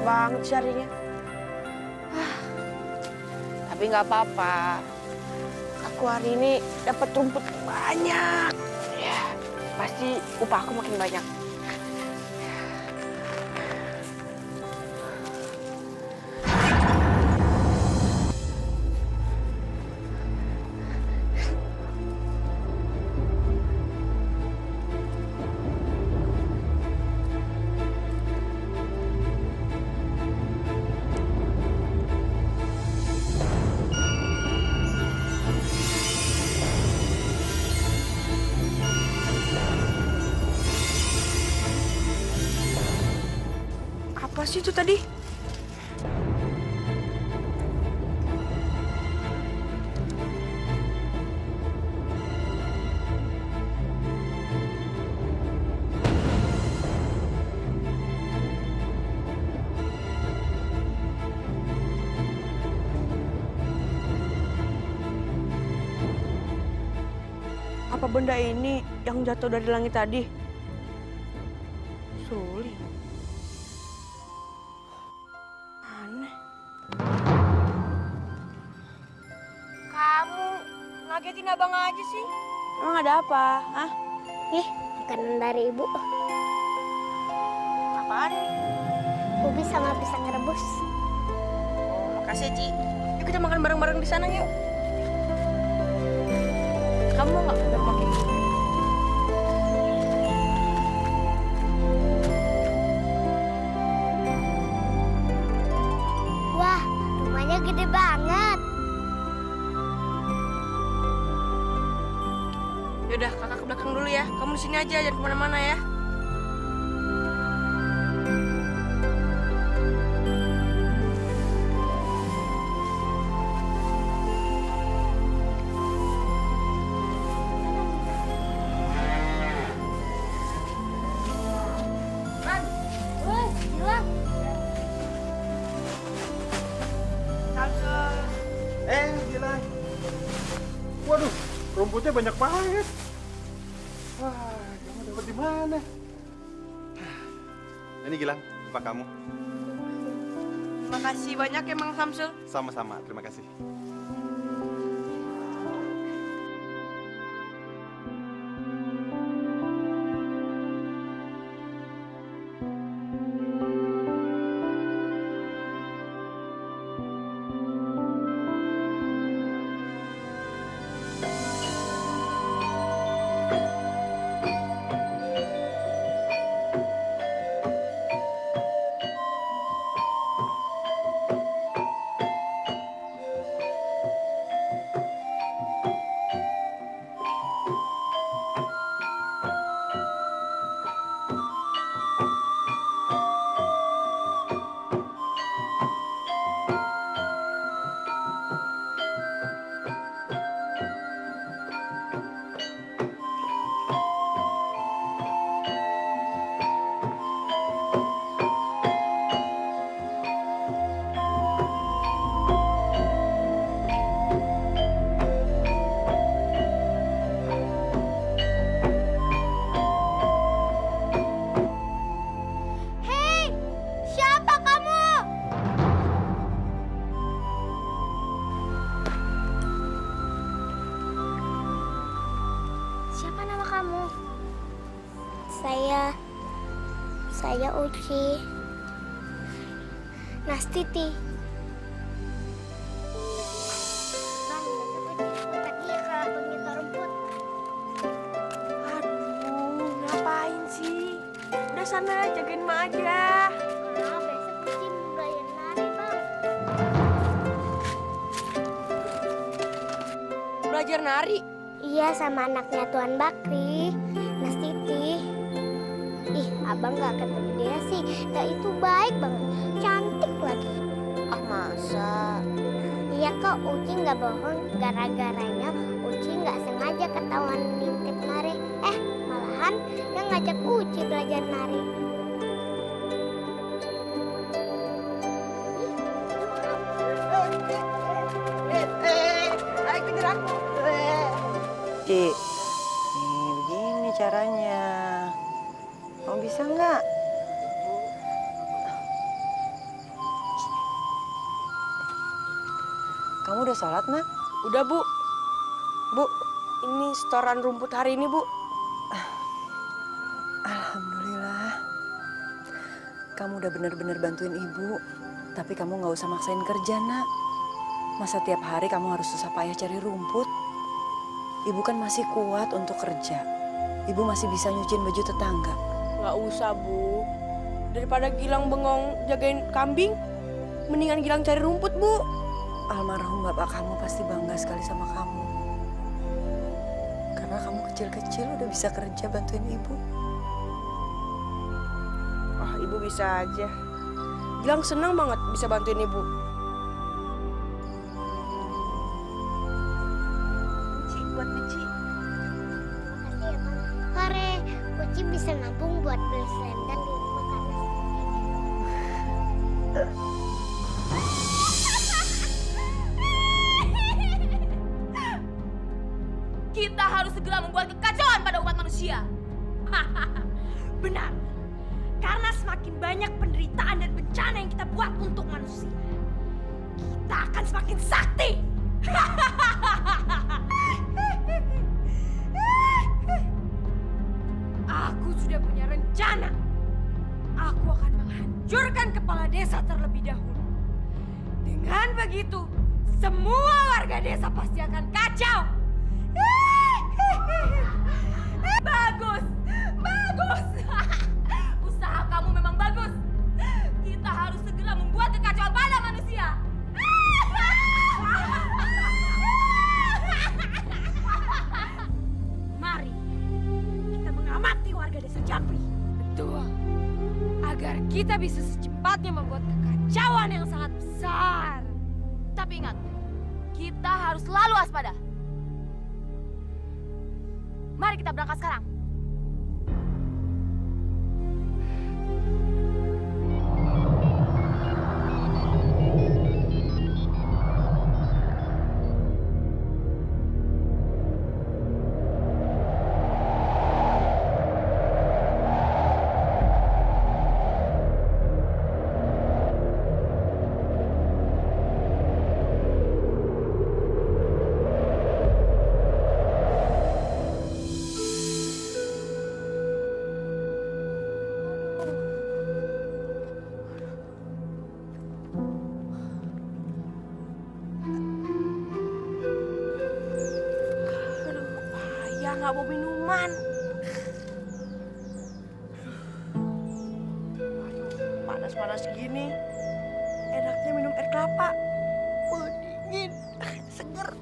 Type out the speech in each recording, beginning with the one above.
banget carinya. Tapi nggak apa-apa. Aku hari ini dapat rumput banyak. Ya, pasti upah aku makin banyak. Apa sih itu tadi? Apa benda ini yang jatuh dari langit tadi? Suling. Aneh. Kamu ngagetin abang aja sih. Emang ada apa? Hah? Nih, makanan dari ibu. Apaan? Ubi sama pisang rebus. Oh, makasih, Ci. Yuk kita makan bareng-bareng di sana yuk. Kamu mau nggak ke rumah Kiki? Wah, rumahnya gede banget. Yaudah, kakak ke belakang dulu ya. Kamu di sini aja, jangan kemana-mana ya. Wah, Gilang. Gilang. Waduh, rumputnya banyak banget. Wah, kamu dapat di mana? Ini Gilang, upah kamu. Terima kasih banyak ya, Mang Samsul. Sama-sama, terima kasih. Hei, siapa kamu? Siapa nama kamu? Saya Uci. Nastiti. Tadi ke penginta rumput. Aduh, ngapain sih? Udah sana, jagain Mak aja. Besok Uci mau belajar nari, Bang. Belajar nari. Iya, sama anaknya Tuan Bakri, Nastiti. Ih, abang gak ketemu dia sih. Dia itu baik banget, cantik lagi. Ah, masa? Iya kok, Uci nggak bohong. Gara-garanya Uci nggak sengaja ketahuan nitip nari. Malahan yang ngajak Uci belajar nari. Ayo kejar aku. Ci, nih begini caranya. Kamu bisa nggak? Kamu udah sholat, Nak? Udah, Bu. Bu, ini setoran rumput hari ini, Bu. Alhamdulillah. Kamu udah bener-bener bantuin ibu. Tapi kamu nggak usah maksain kerja, Nak. Masa tiap hari kamu harus susah payah cari rumput? Ibu kan masih kuat untuk kerja. Ibu masih bisa nyuciin baju tetangga. Nggak usah, Bu. Daripada Gilang bengong jagain kambing, mendingan Gilang cari rumput, Bu. Almarhum bapak kamu pasti bangga sekali sama kamu. Karena kamu kecil-kecil udah bisa kerja bantuin ibu. Ah, Ibu bisa aja. Gilang senang banget bisa bantuin Ibu. Uci, buat Uci. Makasih ya, Bang. Hore, Uci bisa nabung buat beli selendang di rumah karena Kita harus segera membuat kekacauan pada umat manusia. Benar. Karena semakin banyak penderitaan dan bencana yang kita buat untuk manusia, kita akan semakin sakti. Aku sudah punya rencana. Aku akan menghancurkan kepala desa terlebih dahulu. Dengan begitu, semua warga desa pasti akan kacau. Bagus, bagus. Usaha kamu memang bagus. Kita harus segera membuat kekacauan pada manusia. Mari kita mengamati warga desa Jambi. Betul. Agar kita bisa secepatnya membuat kekacauan yang sangat besar. Tapi ingat, kita harus selalu waspada. Mari kita berangkat sekarang. Nggak mau minuman. Panas-panas gini, enaknya minum air kelapa. Oh, dingin, seger.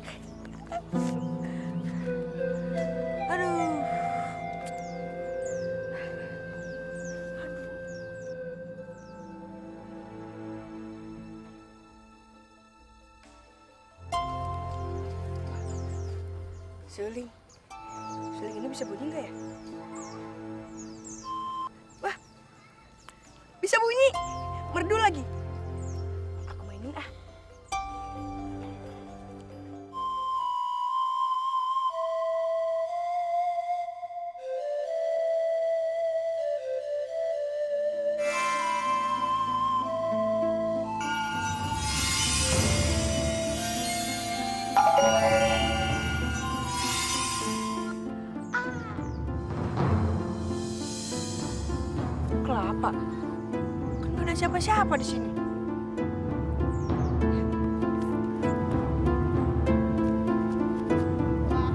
Aduh. Suling. Suling ini bisa bunyi nggak ya? Wah, bisa bunyi. Merdu lagi. Aku mainin ah. Kelapa. Kan gak ada siapa-siapa di sini. Wah,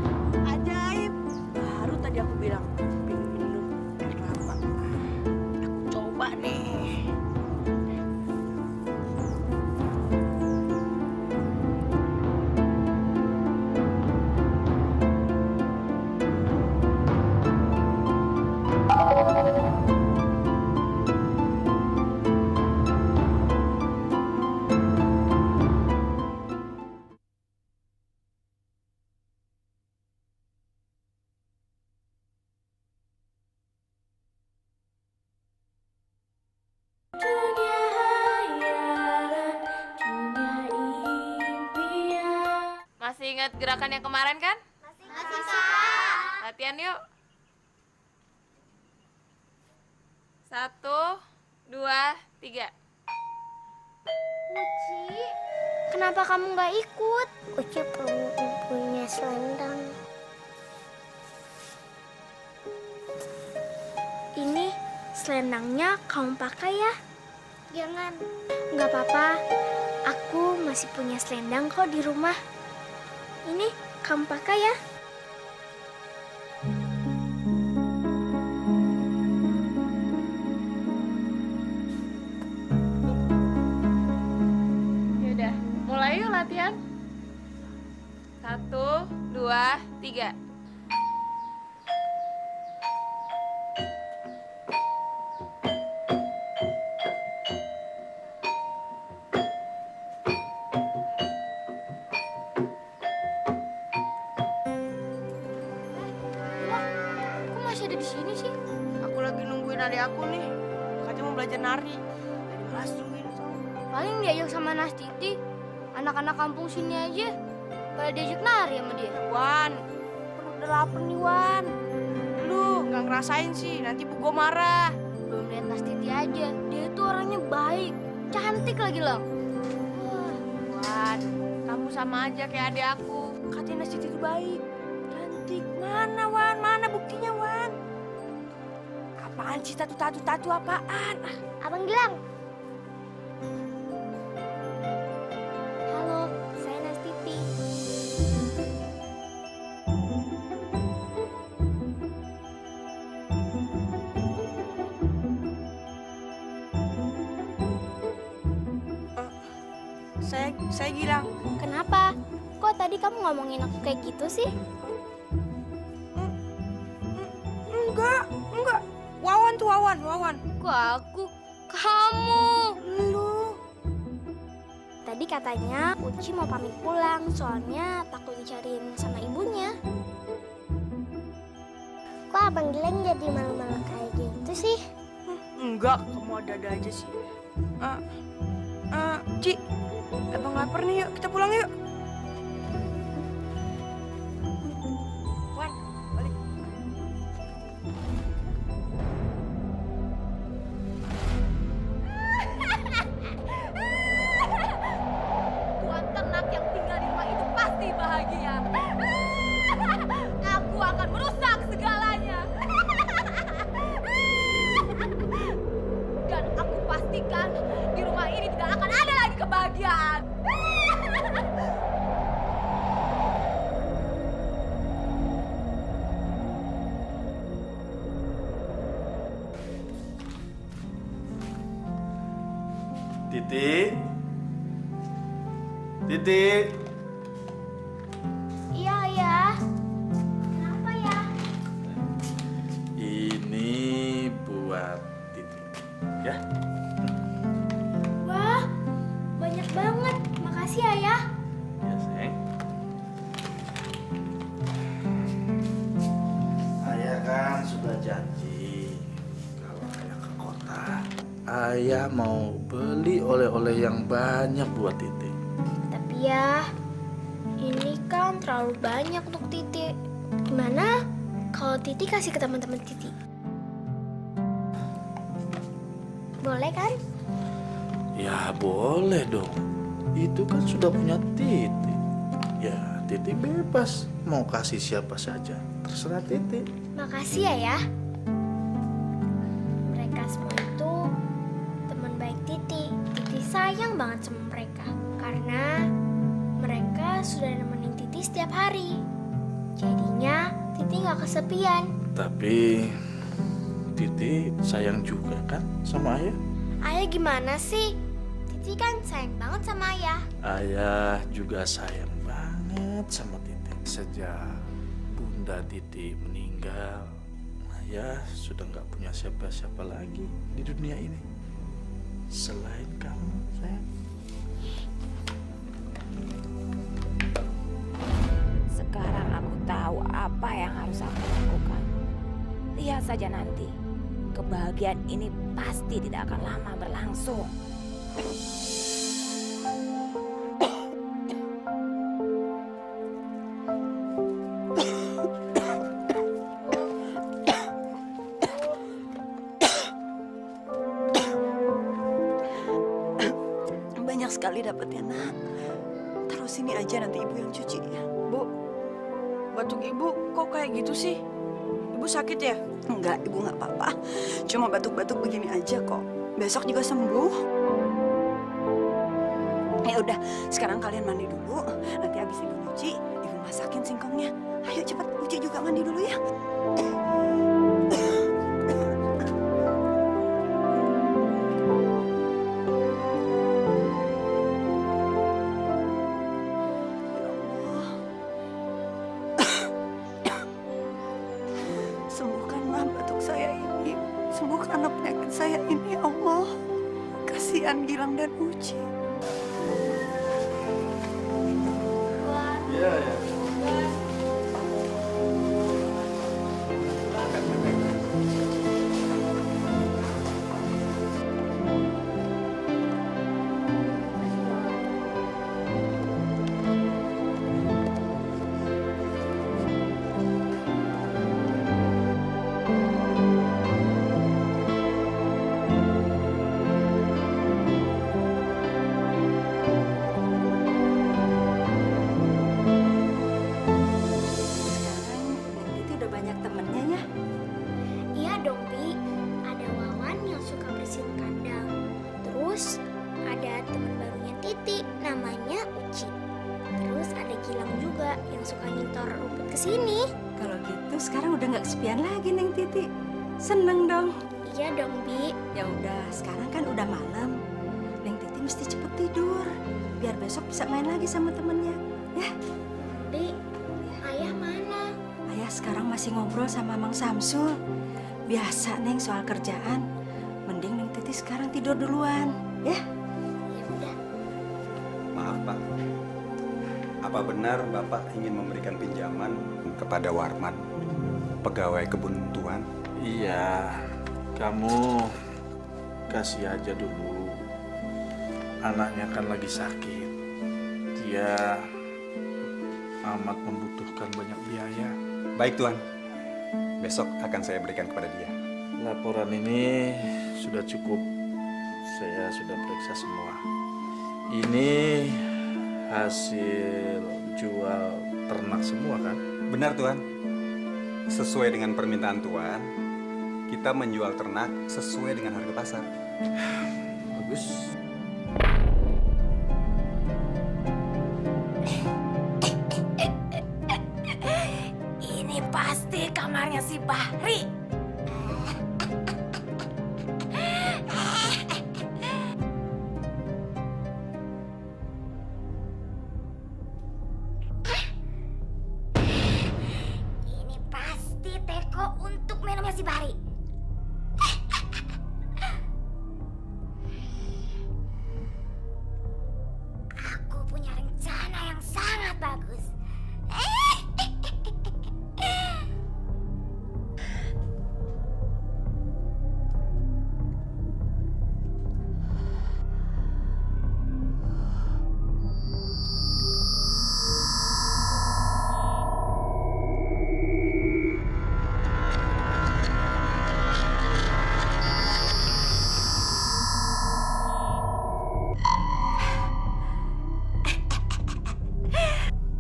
ajaib. Baru tadi aku bilang pengen minum air kelapa. Aku coba nih. Masih ingat gerakan yang kemarin kan? Masih, Kak. Latihan yuk. 1, 2, 3. Uci, Kenapa kenapa kamu nggak ikut? Uci punya selendang. Ini selendangnya kamu pakai ya? Jangan. Nggak apa-apa. Aku masih punya selendang kok di rumah. Ini kamu pakai ya? Yaudah, mulai yuk latihan. 1, 2, 3. Kok masih ada di sini sih? Aku lagi nungguin adik aku nih. Katanya mau belajar nari. Jadi malas nungguin. Paling diajak sama Nastiti. Anak-anak kampung sini aja pada diajak nari sama dia. Wan, perut udah lapar nih Wan. Lu nggak ngerasain sih, nanti Bu Go marah. Belum lihat Nastiti aja. Dia itu orangnya baik, cantik lagi loh. Wan, kamu sama aja kayak adik aku. Katanya Nastiti itu baik, cantik. Mana Wan? Mana buktinya Wan? Apaan sih tatu apaan? Abang Gilang. Halo, saya Nastiti. Saya Gilang. Kenapa? Kok tadi kamu ngomongin aku kayak gitu sih? Enggak. Wawan tuh Wawan. Kok aku? Kamu. Lu. Tadi katanya Uci mau pamit pulang, soalnya takut dicariin sama ibunya. Kok Abang Gilang jadi malu-malu kayak gitu sih? Enggak, kamu ada-ada aja sih. Ci, abang lapar nih, yuk kita pulang yuk. Wan, balik. Tuan ternak yang tinggal di rumah itu pasti bahagia. Aku akan merusak segalanya. Dan aku pastikan di rumah ini tidak akan ada lagi kebahagiaan. Titi. Iya, ya. Kenapa ya? Ini buat Titi. Ya. Wah, banyak banget. Makasih Ayah. Ya, sayang. Ayah kan sudah janji kalau ayah ke kota, ayah mau beli oleh-oleh yang banyak buat Titi. Tapi ya, ini kan terlalu banyak untuk Titi. Gimana kalau Titi kasih ke teman-teman Titi? Boleh kan? Ya boleh dong. Itu kan sudah punya Titi. Ya Titi bebas mau kasih siapa saja. Terserah Titi. Makasih ya. Mereka semua itu teman baik Titi. Titi sayang banget sama mereka. Karena mereka sudah nemenin Titi setiap hari. Jadinya Titi gak kesepian. Tapi Titi sayang juga kan sama ayah. Ayah gimana sih? Titi kan sayang banget sama ayah. Ayah juga sayang banget sama Titi. Sejak Bunda Titi meninggal, ayah sudah nggak punya siapa-siapa lagi di dunia ini selain kamu, sayang. Sekarang aku tahu apa yang harus aku lakukan. Lihat saja nanti, kebahagiaan ini pasti tidak akan lama berlangsung. Banyak sekali dapatnya, Nak. taruh sini aja, nanti ibu yang cuci ya. Bu, batuk ibu kok kayak gitu sih? Ibu sakit ya? Enggak, ibu nggak apa-apa. Cuma batuk-batuk begini aja kok. Besok juga sembuh. Ya udah, sekarang kalian mandi dulu. Nanti habis ibu nyuci, ibu masakin singkongnya. Ayo cepat, Uci juga mandi dulu ya. Sembuhkanlah batuk saya ini. Sembuhkanlah penyakit saya ini, ya Allah. Kasihan Gilang dan Uci. Iya, ya. Sekarang itu udah banyak temennya ya. Iya dong, Bi. Ada Wawan yang suka bersihin kandang. Terus ada teman barunya Titi, namanya Uci. Terus ada Gilang juga yang suka nyetor rumput ke sini. Kalau gitu sekarang udah nggak kesepian lagi Neng Titi. Seneng dong. Iya dong, Bi. Ya udah, sekarang kan udah malam. Neng Titi mesti cepet tidur. Biar besok bisa main lagi sama temennya. Ya, Bi, ayah mana? ayah sekarang masih ngobrol sama Mang Samsul. Biasa Neng soal kerjaan. Mending Neng Titi sekarang tidur duluan. Ya, Ya udah. Maaf Pak, apa benar Bapak ingin memberikan pinjaman kepada Warman, pegawai kebun Tuan? Iya, kamu kasih aja dulu. Anaknya kan lagi sakit. Dia amat membutuhkan banyak biaya. Baik Tuan, besok akan saya berikan kepada dia. Laporan ini sudah cukup. Saya sudah periksa semua. Ini hasil jual ternak semua kan? Benar Tuan, sesuai dengan permintaan Tuan, kita menjual ternak sesuai dengan harga pasar. Bagus. Ini pasti kamarnya si Bahri. Ini pasti teko untuk minumnya si Bahri. Aku punya rencana yang sangat bagus.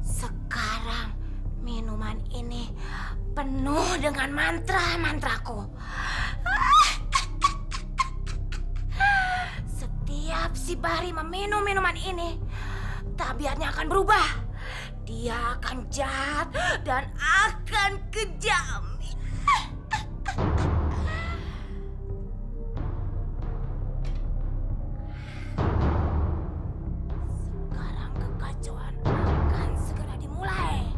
Sekarang minuman ini penuh dengan mantra-mantraku. Setiap si Bahri meminum minuman ini, tabiatnya akan berubah. Dia akan jahat dan akan kejam. Sekarang kekacauan akan segera dimulai.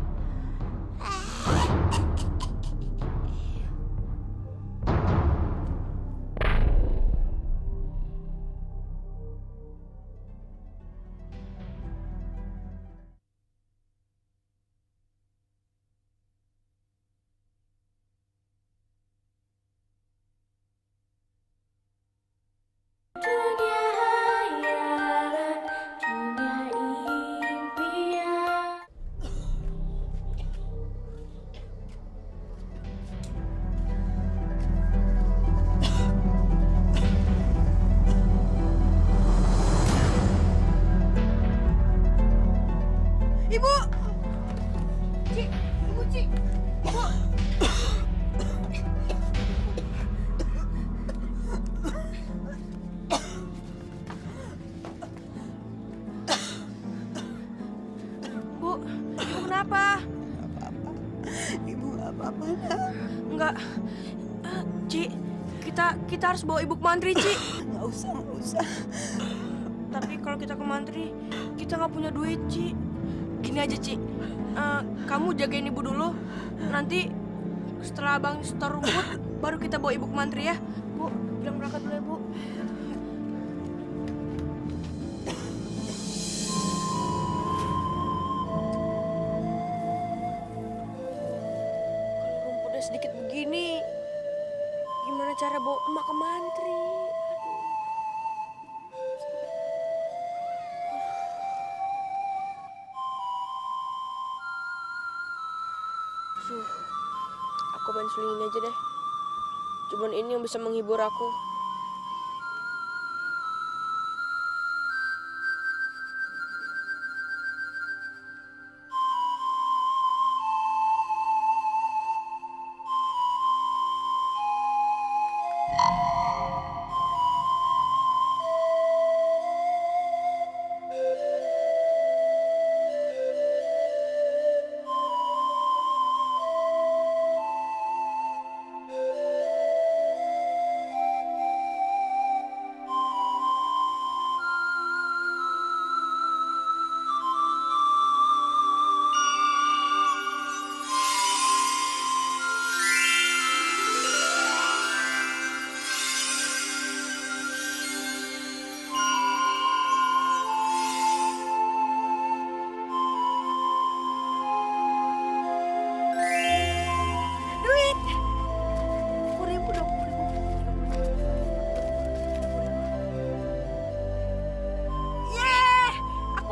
Ci, kita harus bawa ibu ke mantri, Ci. Nggak usah. Tapi kalau kita ke mantri, kita nggak punya duit, Ci. Gini aja, Ci. Kamu jagain ibu dulu. Nanti setelah abang setor rumput, baru kita bawa ibu ke mantri ya. Bu, bilang berangkat dulu ya, Bu. Kalau rumputnya sedikit begini, gimana cara bawa emak ke mantri? Aduh. Aku main sulingin aja deh. Cuman ini yang bisa menghibur aku.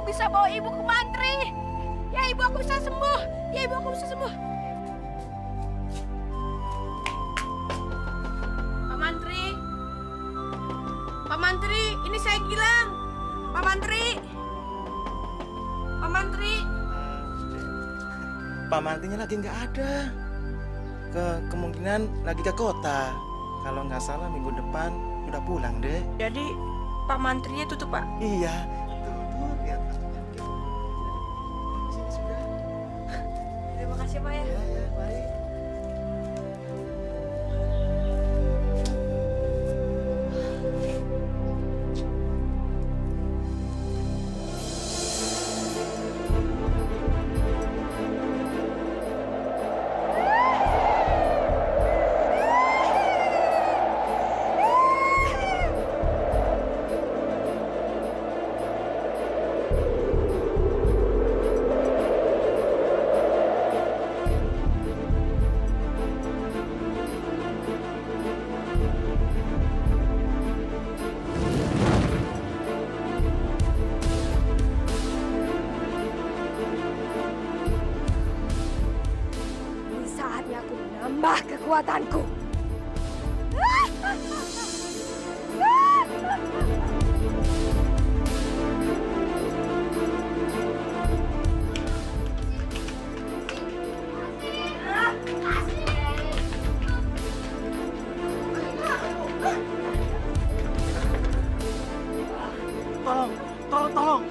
Bisa bawa ibu ke mantri. Ya ibu aku bisa sembuh. Ya ibu aku bisa sembuh. Pak Mantri. Pak Mantri, ini saya Gilang. Pak Mantri. Pak Mantri. Pak Mantrinya lagi nggak ada. Kemungkinan lagi ke kota. Kalau nggak salah minggu depan udah pulang deh. Jadi Pak Mantrinya tutup, Pak? Iya. Tuh, lihat. Sini sudah. Terima kasih, Pak ya. Ya, baik. Ini saatnya aku menambah kekuatanku.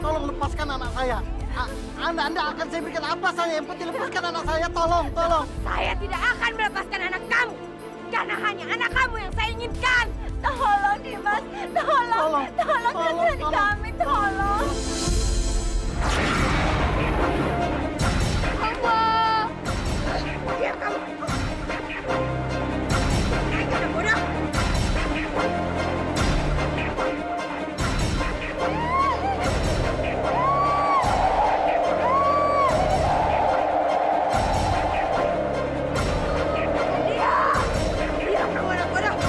Tolong lepaskan anak saya. Anda akan saya berikan apa saya, yang penting lepaskan anak saya, tolong. Saya tidak akan melepaskan anak kamu. Karena hanya anak kamu yang saya inginkan. Tolong, Dimas. Tolong kasihani kami. Tolong. Allah. Diam kamu. Ayo, bodoh. Diam kamu anak bodoh.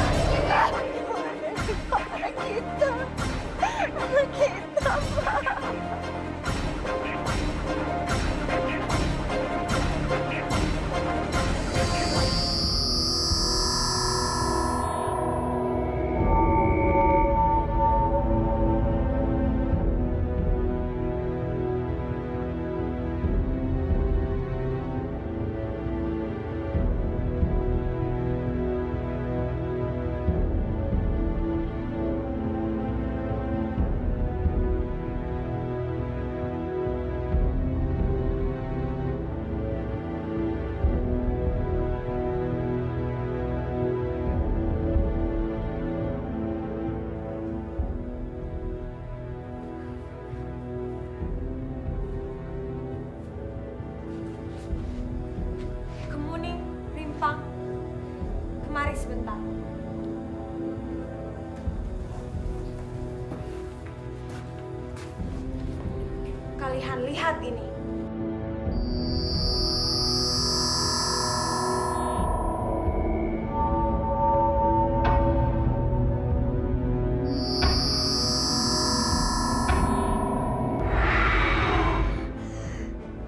Kalian lihat ini.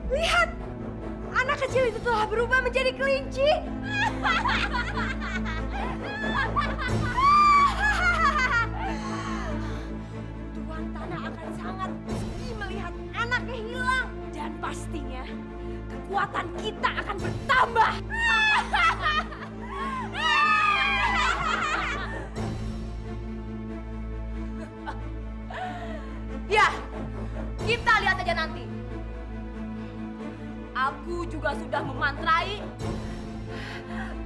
Lihat, anak kecil itu telah berubah menjadi kelinci. Tuan Tanah akan sangat sedih melihat anaknya hilang. Dan pastinya kekuatan kita akan bertambah. Ya, kita lihat aja nanti. Aku juga sudah memantrai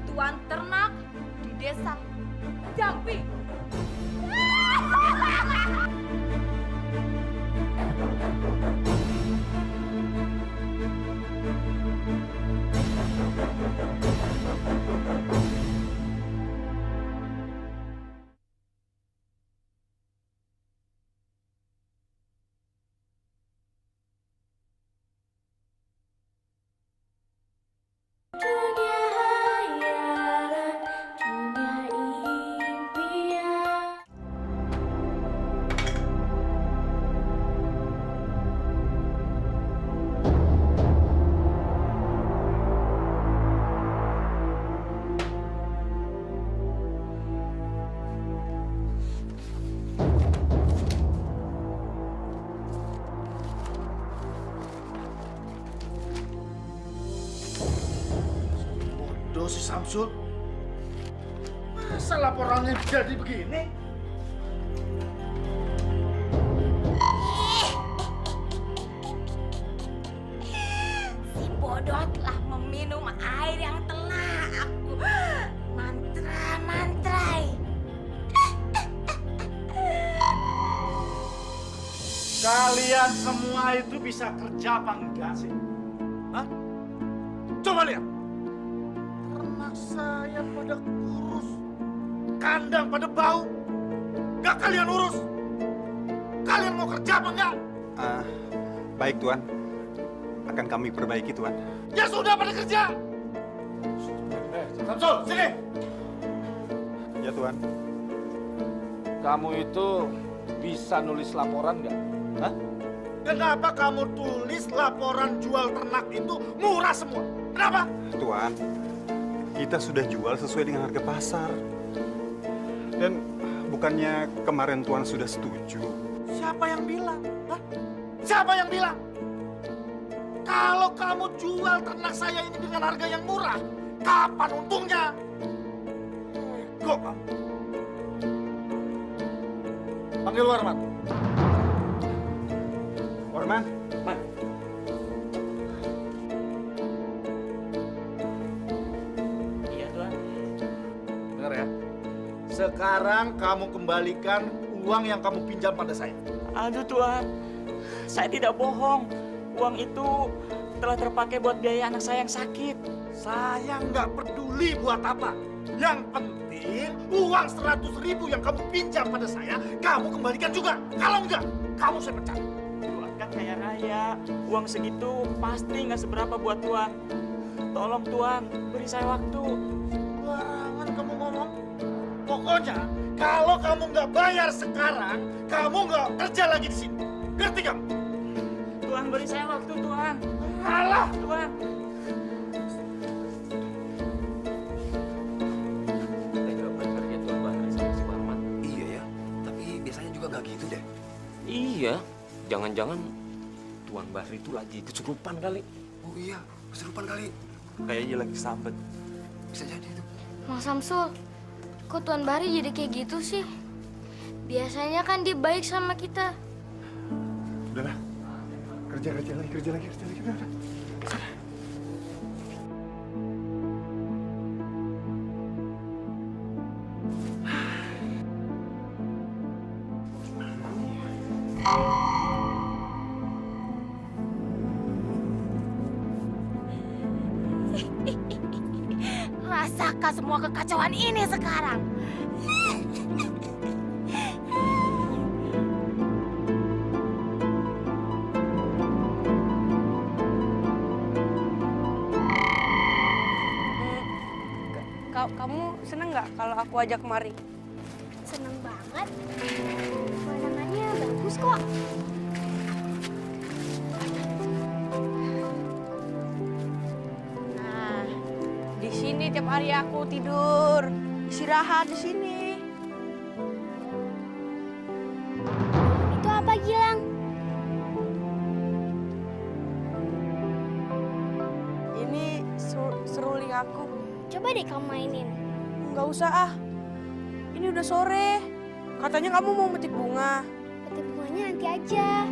Tuan Ternak di desa Jampi. Dunia hayalan, dunia impian. Bodoh si Samsul. Masa laporannya jadi begini? Si bodoh telah meminum air yang telah aku mantra-mantrai. Kalian semua itu bisa kerja apa enggak sih? Hah? Coba lihat. Ternak saya pada kurus. Kandang pada bau. Gak kalian urus. Kalian mau kerja apa enggak? Baik Tuan, akan kami perbaiki Tuan. Ya sudah pada kerja. Samsul, sini. Ya Tuan. Kamu itu bisa nulis laporan nggak? Hah? Kenapa kamu tulis laporan jual ternak itu murah semua? Kenapa? Tuan, kita sudah jual sesuai dengan harga pasar. Dan bukannya kemarin Tuan sudah setuju? Siapa yang bilang? Hah? Siapa yang bilang? Kalau kamu jual ternak saya ini dengan harga yang murah, kapan untungnya? Kok kamu? Panggil Warman. Warman, Iya, Tuan. Dengar ya. Sekarang kamu kembalikan uang yang kamu pinjam pada saya. Aduh Tuan, saya tidak bohong. Uang itu telah terpakai buat biaya anak saya yang sakit. Saya nggak peduli buat apa. Yang penting uang 100.000 yang kamu pinjam pada saya, kamu kembalikan juga. Kalau enggak, kamu saya pecat. Tuan kan kaya raya, uang segitu pasti nggak seberapa buat Tuan. Tolong Tuan, beri saya waktu. Barangan kamu ngomong. Pokoknya kalau kamu nggak bayar sekarang, kamu nggak kerja lagi di sini. Ngerti kamu? Tuan beri saya waktu Tuan. Alah, Tuan. Tega bener ya Tuan Bahri sama si Warman. Iya ya, tapi biasanya juga nggak gitu deh. Iya, jangan-jangan Tuan Bahri itu lagi kesurupan kali. Oh iya, kesurupan kali. Kayaknya lagi sambet. Bisa jadi itu. Mang Samsul, kok Tuan Bahri jadi kayak gitu sih? Biasanya kan dia baik sama kita. udahlah. Kerja lagi. Udah. Rasakan semua kekacauan ini sekarang. Kamu seneng nggak kalau aku ajak kemari? Seneng banget. Pemandangannya bagus kok. Nah, di sini tiap hari aku tidur, istirahat di sini. Itu apa, Gilang? Ini seruling aku. Coba deh kamu mainin. Nggak usah ah. Ini udah sore. Katanya kamu mau metik bunga. Petik bunganya nanti aja.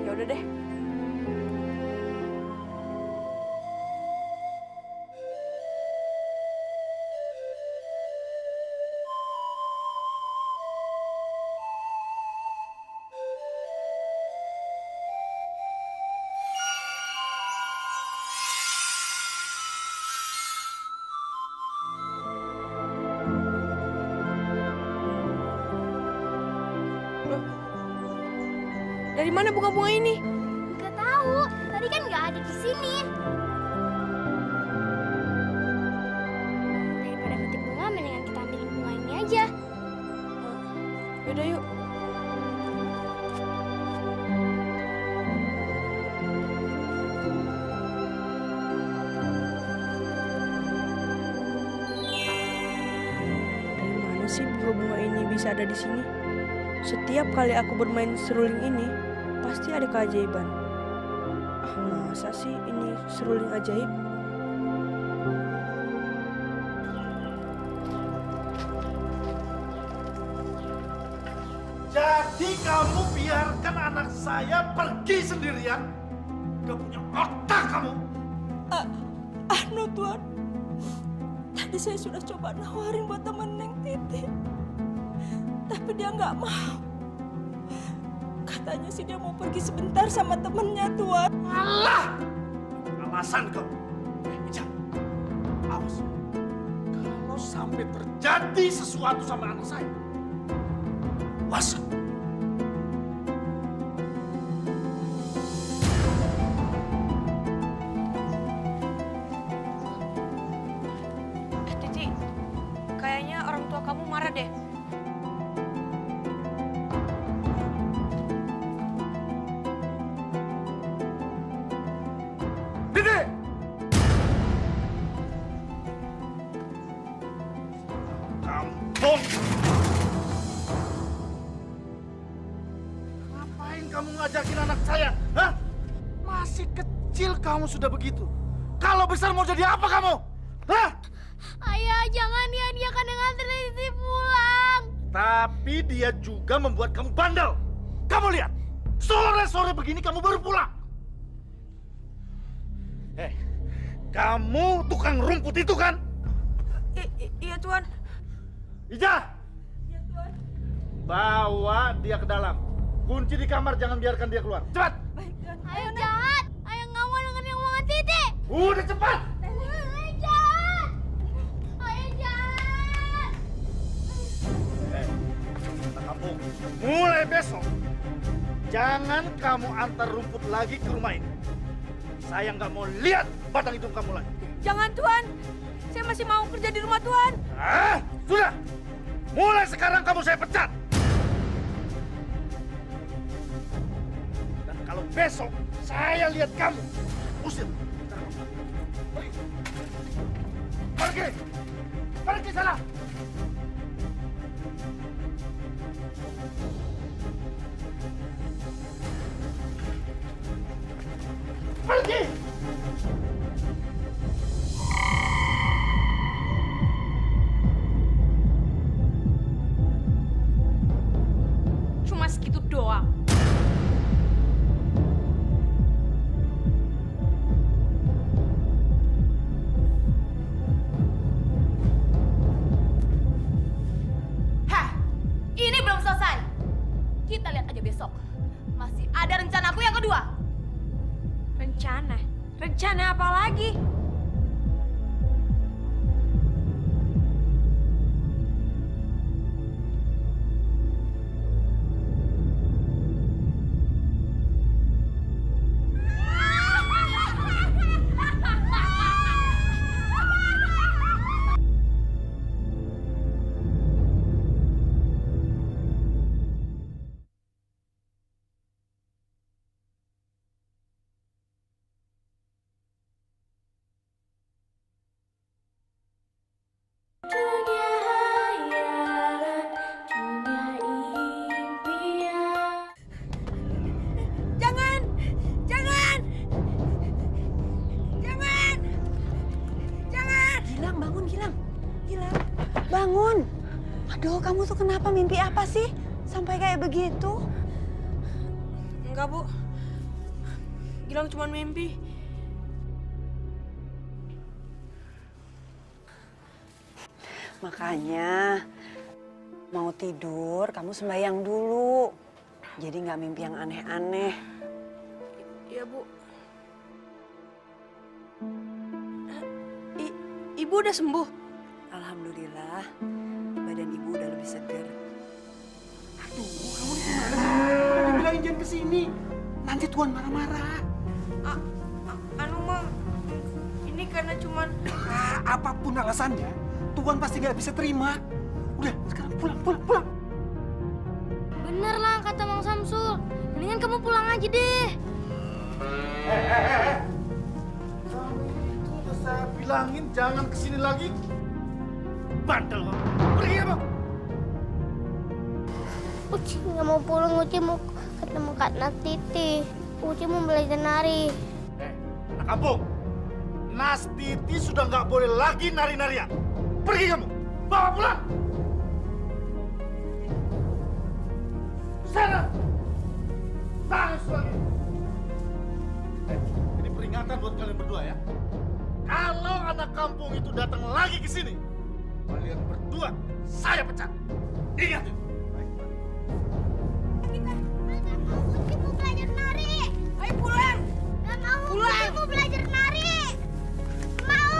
Ya udah deh. Dari mana bunga-bunga ini? Nggak tahu. Tadi kan nggak ada di sini. Daripada petik bunga, mendingan kita ambil bunga ini aja. Yaudah yuk. Dari mana sih bunga-bunga ini bisa ada di sini? Setiap kali aku bermain seruling ini, pasti ada keajaiban. Ah, masa sih ini seruling ajaib? Jadi kamu biarkan anak saya pergi sendirian? Gak punya otak kamu? Anu Tuan, tadi saya sudah coba nawarin buat temen Neng Titi. Tapi dia nggak mau. Katanya sih dia mau pergi sebentar sama temennya, Tuan. Alah! Alasan kau. Ija, awas. Kalau sampai terjadi sesuatu sama anak saya, awas. Titi, kayaknya orang tua kamu marah deh. Didi! Kampung! Ngapain kamu ngajakin anak saya? Hah? Masih kecil kamu sudah begitu. Kalau besar mau jadi apa kamu? Hah? Ayah, jangan ya, dia kan yang nganterin Titi pulang. Tapi dia juga membuat kamu bandel. Kamu lihat, sore-sore begini kamu baru pulang. Kamu tukang rumput itu kan? Iya, Tuan. Ija! Iya, Tuan. Bawa dia ke dalam. Kunci di kamar, jangan biarkan dia keluar. Cepat! Baik, Tuan. Ayah jahat. Ayah nggak mau dengerin omongan Titi. Udah cepat! Ayah jahat. Ayah jahat. Anak kampung, mulai besok, jangan kamu antar rumput lagi ke rumah ini. Saya nggak mau lihat batang hidung kamu lagi. Jangan, Tuan. Saya masih mau kerja di rumah Tuan. Sudah. Mulai sekarang kamu saya pecat. Dan kalau besok saya lihat kamu, usir. Pergi. Pergi. Pergi sana. Pergi. Cuma segitu doang. Hah, ini belum selesai. Kita lihat aja besok. berdua? Rencana? Rencana apa lagi? Dunia hayalan, dunia impian. Jangan! Jangan! Jangan! Jangan! Gilang, bangun Gilang. Gilang, bangun. Aduh, kamu tuh kenapa? Mimpi apa sih? Sampai kayak begitu? Enggak, Bu. Gilang cuma mimpi. Makanya mau tidur kamu sembahyang dulu. Jadi nggak mimpi yang aneh-aneh. Iya, Bu. Ibu udah sembuh? Alhamdulillah, badan ibu udah lebih segar. Aduh, kamu ini gimana sih? Udah dibilangin jangan kesini. Nanti Tuan marah-marah. Anu mah, ini karena cuman... Apapun alasannya, Tuan pasti nggak bisa terima. Udah, sekarang pulang. Bener lah kata Mang Samsul. Mendingan kamu pulang aja deh. Kamu itu udah saya bilangin jangan kesini lagi. Bandel kamu. Pergi kamu. Uci nggak mau pulang, Uci mau ketemu Kak Nastiti. Uci mau belajar nari. Anak kampung. Nastiti sudah nggak boleh lagi nari-narian. Pergi kamu. Bawa pulang. Sana. Tangis lagi. Ini peringatan buat kalian berdua ya. Kalau anak kampung itu datang lagi ke sini, kalian berdua saya pecat. Ingat itu. Uci mau belajar nari. Ayo pulang! Gak mau. Pulang. Uci mau belajar nari. Mau.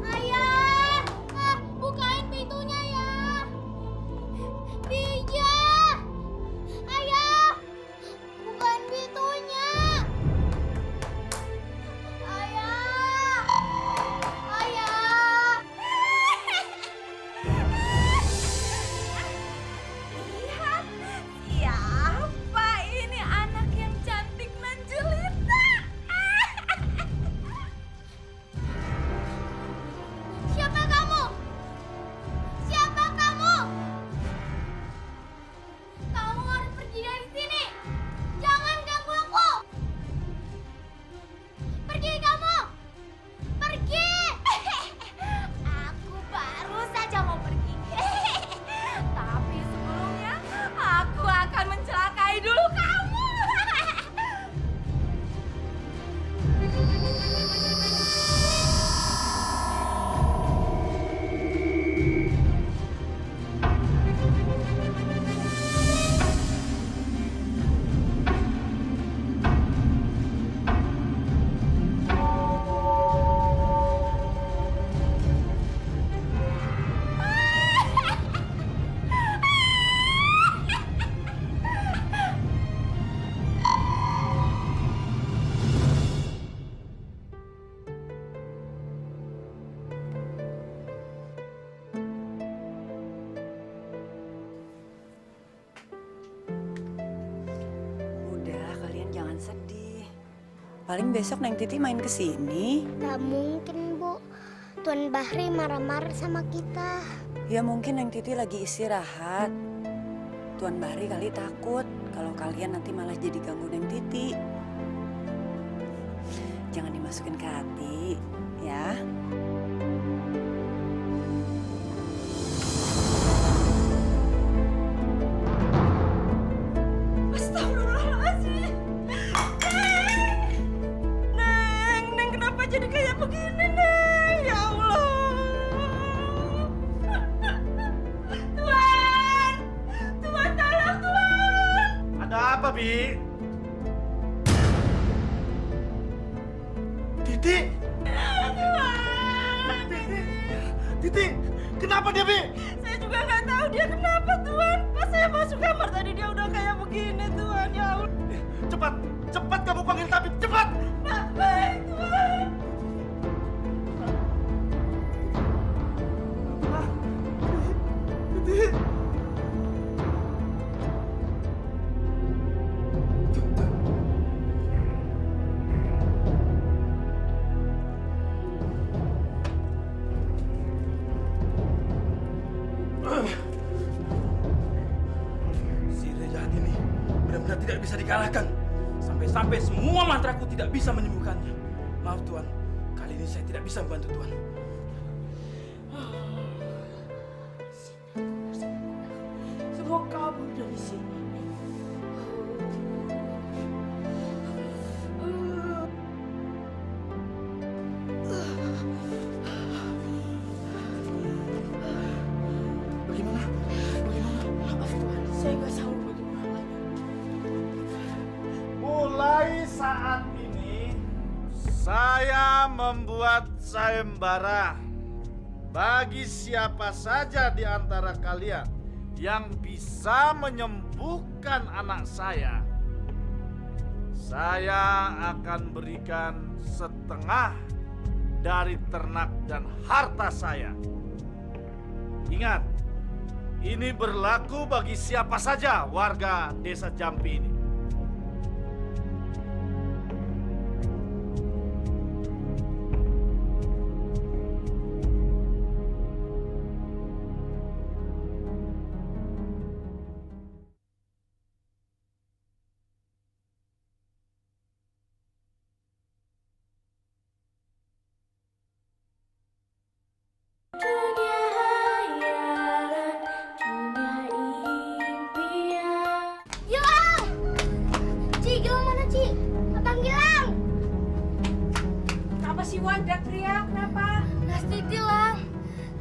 Ayah, bukain pintunya ya. Bija. Ayah, bukain pintunya. Ayah. Ayah. Lihat, siapa ini anak yang cantik dan jelita? Siapa kamu? Siapa kamu? Kamu harus pergi dari sini. Jangan ganggu aku. Pergi kamu. Pergi. Aku baru saja mau pergi. Tapi sebelumnya, aku akan mencelakai dulu kamu. Udah, kalian jangan sedih. Paling besok Neng Titi main ke sini. Gak mungkin, Bu. Tuan Bahri marah-marah sama kita. Ya mungkin Neng Titi lagi istirahat. Tuan Bahri kali takut kalau kalian nanti malah jadi ganggu Neng Titi. jangan dimasukin ke hati, ya. Astagfirullahaladzim. Neng kenapa jadi kayak begini, Neng? Ya Allah. Tuan tolong, Tuan. Ada apa, Bi? Titi? Titi, kenapa dia, Bi? Saya juga nggak tahu dia kenapa, Tuan. Pas saya masuk kamar tadi dia udah kayak begini, Tuan. Ya Allah. Cepat kamu panggil tabib, cepat! Baik, Tuan. Titi. Si Rejahat ini benar-benar tidak bisa dikalahkan. Sampai-sampai semua mantraku tidak bisa menyembuhkannya. Maaf Tuan, kali ini saya tidak bisa membantu Tuan. Semua kabur dari sini. Bagaimana? Maaf, Tuan. Saya nggak sanggup bagaimana lagi. Mulai saat ini, saya membuat sayembara bagi siapa saja di antara kalian yang bisa menyembuhkan anak saya. Saya akan berikan setengah dari ternak dan harta saya. Ingat, ini berlaku bagi siapa saja warga desa Jampi ini. Gilang! Ci, Gilang mana, Ci? Abang Gilang! Kenapa sih, Wan? Teriak-teriak. Kenapa? Nas Titi, Lang.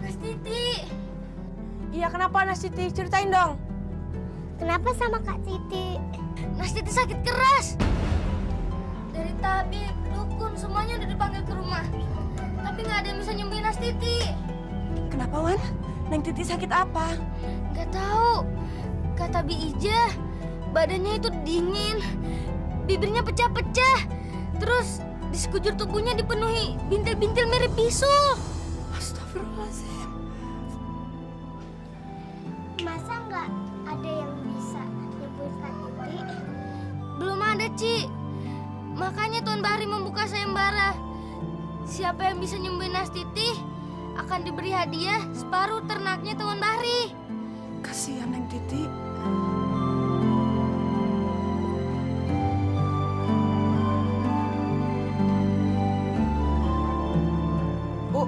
Nas Titi. Iya, kenapa Nas Titi? Ceritain dong. Kenapa sama Kak Titi? Nas Titi sakit keras. Dari tabib, dukun, semuanya udah dipanggil ke rumah. Tapi nggak ada yang bisa nyembuhin Nas Titi. Kenapa, Wan? Neng Titi sakit apa? Nggak tahu. Kata Bi Ija, badannya itu dingin, bibirnya pecah-pecah, terus di sekujur tubuhnya dipenuhi bintil-bintil mirip bisul. Astagfirullahaladzim. Masa nggak ada yang bisa nyembuhin Kak Titi? Belum ada, Ci. Makanya Tuan Bahri membuka sayembara. Siapa yang bisa nyembuhin Nas Titi akan diberi hadiah separuh ternaknya Tuan Bahri. Kasihan Neng Titi. Bu,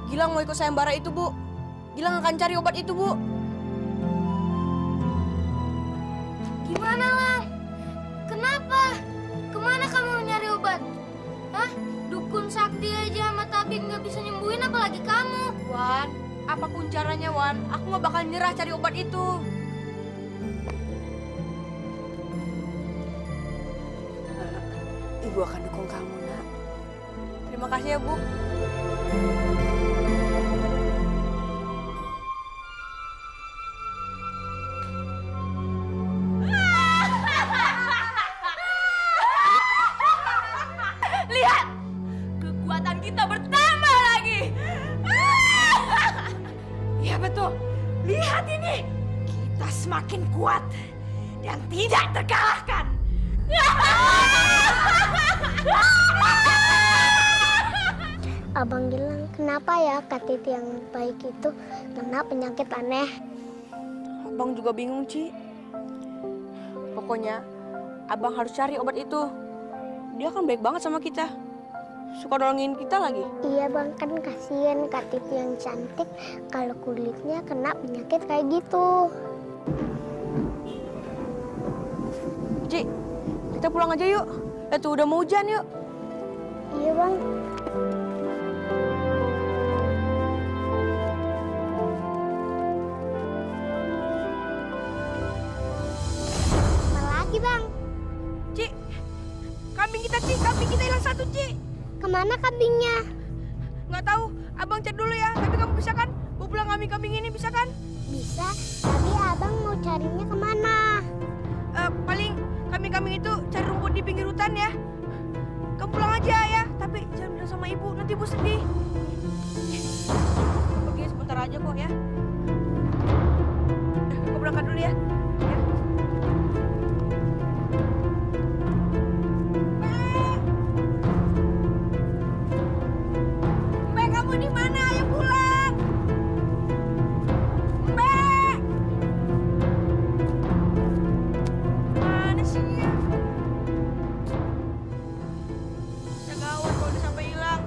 Gilang mau ikut sayembara itu, Bu. Gilang akan cari obat itu, Bu. Gimana, Lang? Kenapa? Kemana kamu nyari obat? Hah? Dukun sakti aja sama tabib nggak bisa nyembuhin, apalagi kamu. Wan, apapun caranya, Wan, aku nggak bakal nyerah cari obat itu. Ibu akan dukung kamu, Nak. Terima kasih ya, Bu. Lihat, kekuatan kita bertambah lagi. Ya betul. Lihat ini, kita semakin kuat dan tidak terkalahkan. Abang Gilang, kenapa ya Kak Titi yang baik itu kena penyakit aneh? Abang juga bingung, Ci. Pokoknya, Abang harus cari obat itu. Dia kan baik banget sama kita. suka nolongin kita lagi. Iya bang, kan kasihan Kak Titi yang cantik kalau kulitnya kena penyakit kayak gitu. Ci, kita pulang aja yuk. Tuh udah mau hujan yuk. Iya bang. Apa lagi bang? Ci, kambing kita hilang satu, Ci. Kemana kambingnya? Nggak tahu, abang cek dulu ya. Tapi kamu bisa kan? Bawa pulang kambing ini bisa kan? Bisa, tapi abang mau carinya kemana? Paling kambing itu cari rumput di pinggir hutan ya. Kamu pulang aja ya, tapi jangan bilang sama ibu, nanti ibu sedih. Pergi sebentar aja kok ya. Aku berangkat dulu ya. Mbak, kamu di mana? Ayo pulang. Mbak. Mana sih dia? Ya gawat kalau dia sampai hilang.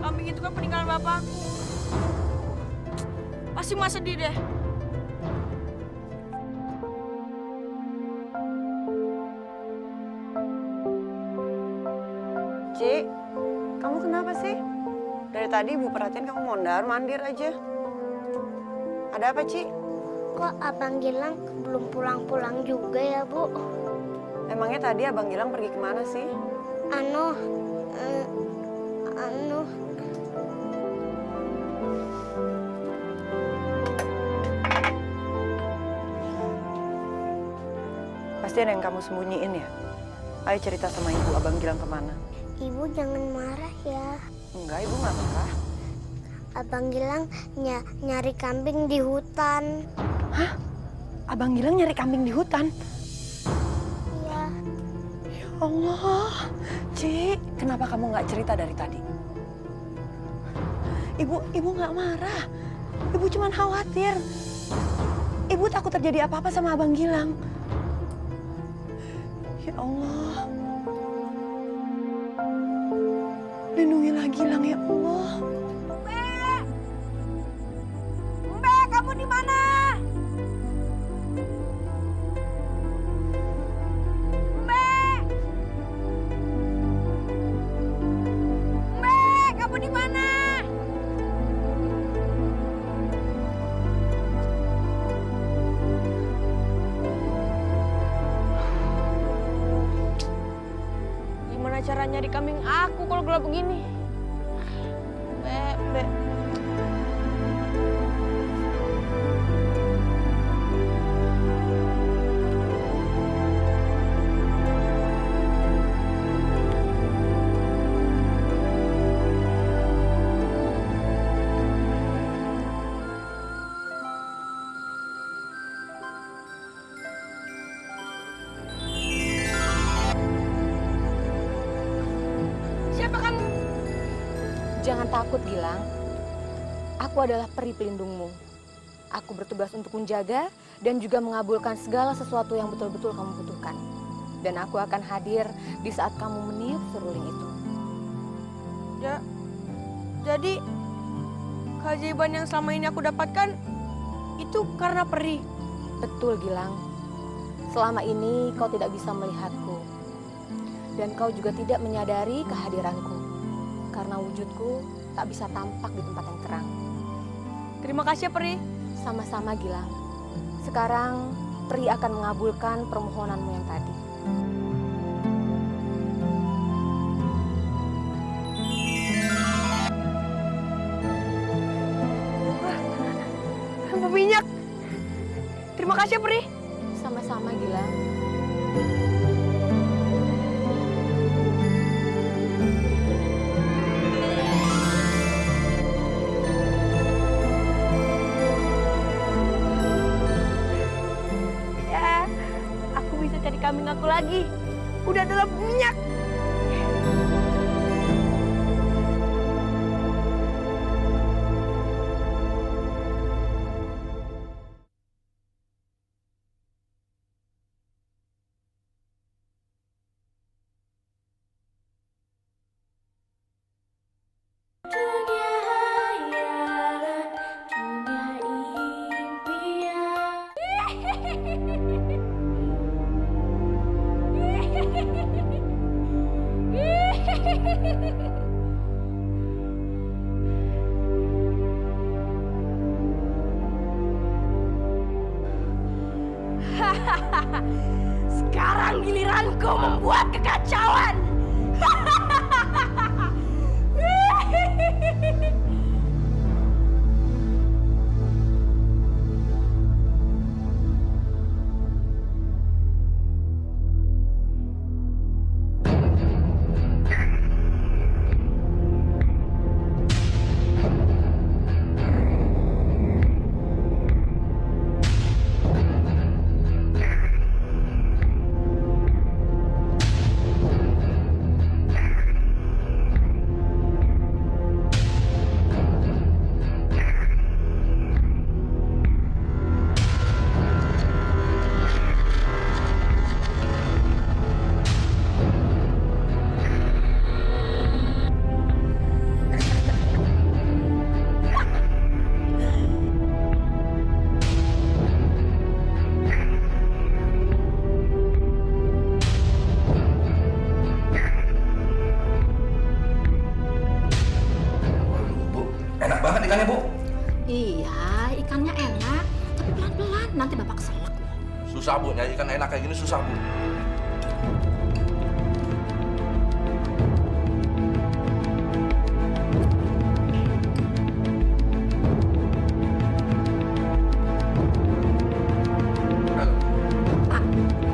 Kambing itu kan peninggalan bapakku. Pasti Mas sedih deh. Ci, kamu kenapa sih? Dari tadi ibu perhatiin kamu mondar mandir aja. Ada apa, Ci? Kok abang Gilang belum pulang-pulang juga ya bu? Emangnya tadi abang Gilang pergi kemana sih? Anu. Pasti ada yang kamu sembunyiin ya? Ayo cerita sama ibu, abang Gilang kemana? Ibu jangan marah ya. Enggak, ibu nggak marah. Abang Gilang nyari kambing di hutan. Hah? Abang Gilang nyari kambing di hutan? Iya. Ya Allah, Ci, kenapa kamu nggak cerita dari tadi? Ibu nggak marah. Ibu cuma khawatir. Ibu takut terjadi apa-apa sama abang Gilang. Ya Allah. Lindungilah Gilang ya Allah. Mbak, kamu di mana? Mbak. Mbak, kamu di mana? Gimana cara nyari kambing aku kalau gelap begini? Mbak. Siapa kamu? Jangan takut, Gilang. Aku adalah peri pelindungmu. Aku bertugas untuk menjaga dan juga mengabulkan segala sesuatu yang betul-betul kamu butuhkan. Dan aku akan hadir di saat kamu meniup seruling itu. Ya, jadi keajaiban yang selama ini aku dapatkan itu karena peri. Betul, Gilang. Selama ini kau tidak bisa melihatku. Dan kau juga tidak menyadari kehadiranku. Karena wujudku tak bisa tampak di tempat yang terang. Terima kasih ya, Peri. Sama-sama, Gilang. Sekarang Peri akan mengabulkan permohonanmu yang tadi. Minyak. Terima kasih ya, Peri. Sama-sama, Gilang. Ya, aku bisa cari kambing aku lagi. Udah dalam minyak. Susah, Bu. Nyari ikan enak kayak gini susah, Bu.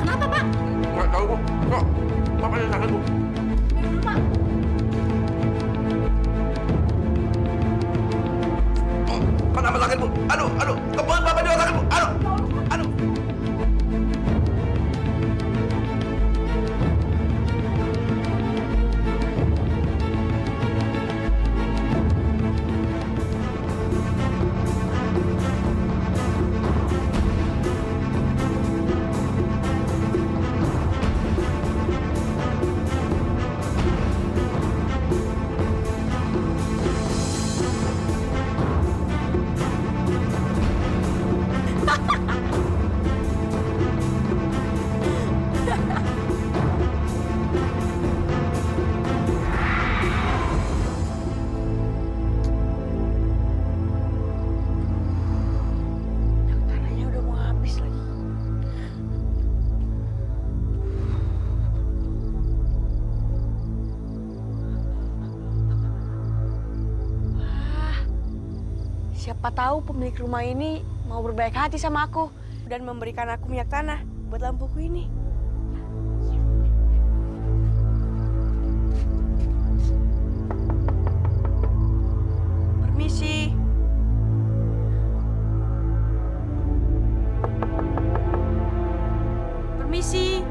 Kenapa, Pak? Nggak tahu, Bu. Kok bapaknya sakit, Bu? Minum, Pak. Kenapa sakit, Bu? Aduh, kebun bapak juga sakit, Bu. Aduh. Tanahnya udah mau habis lagi. Wah, siapa tahu pemilik rumah ini mau berbaik hati sama aku dan memberikan aku minyak tanah buat lampuku ini. Permisi. Permisi.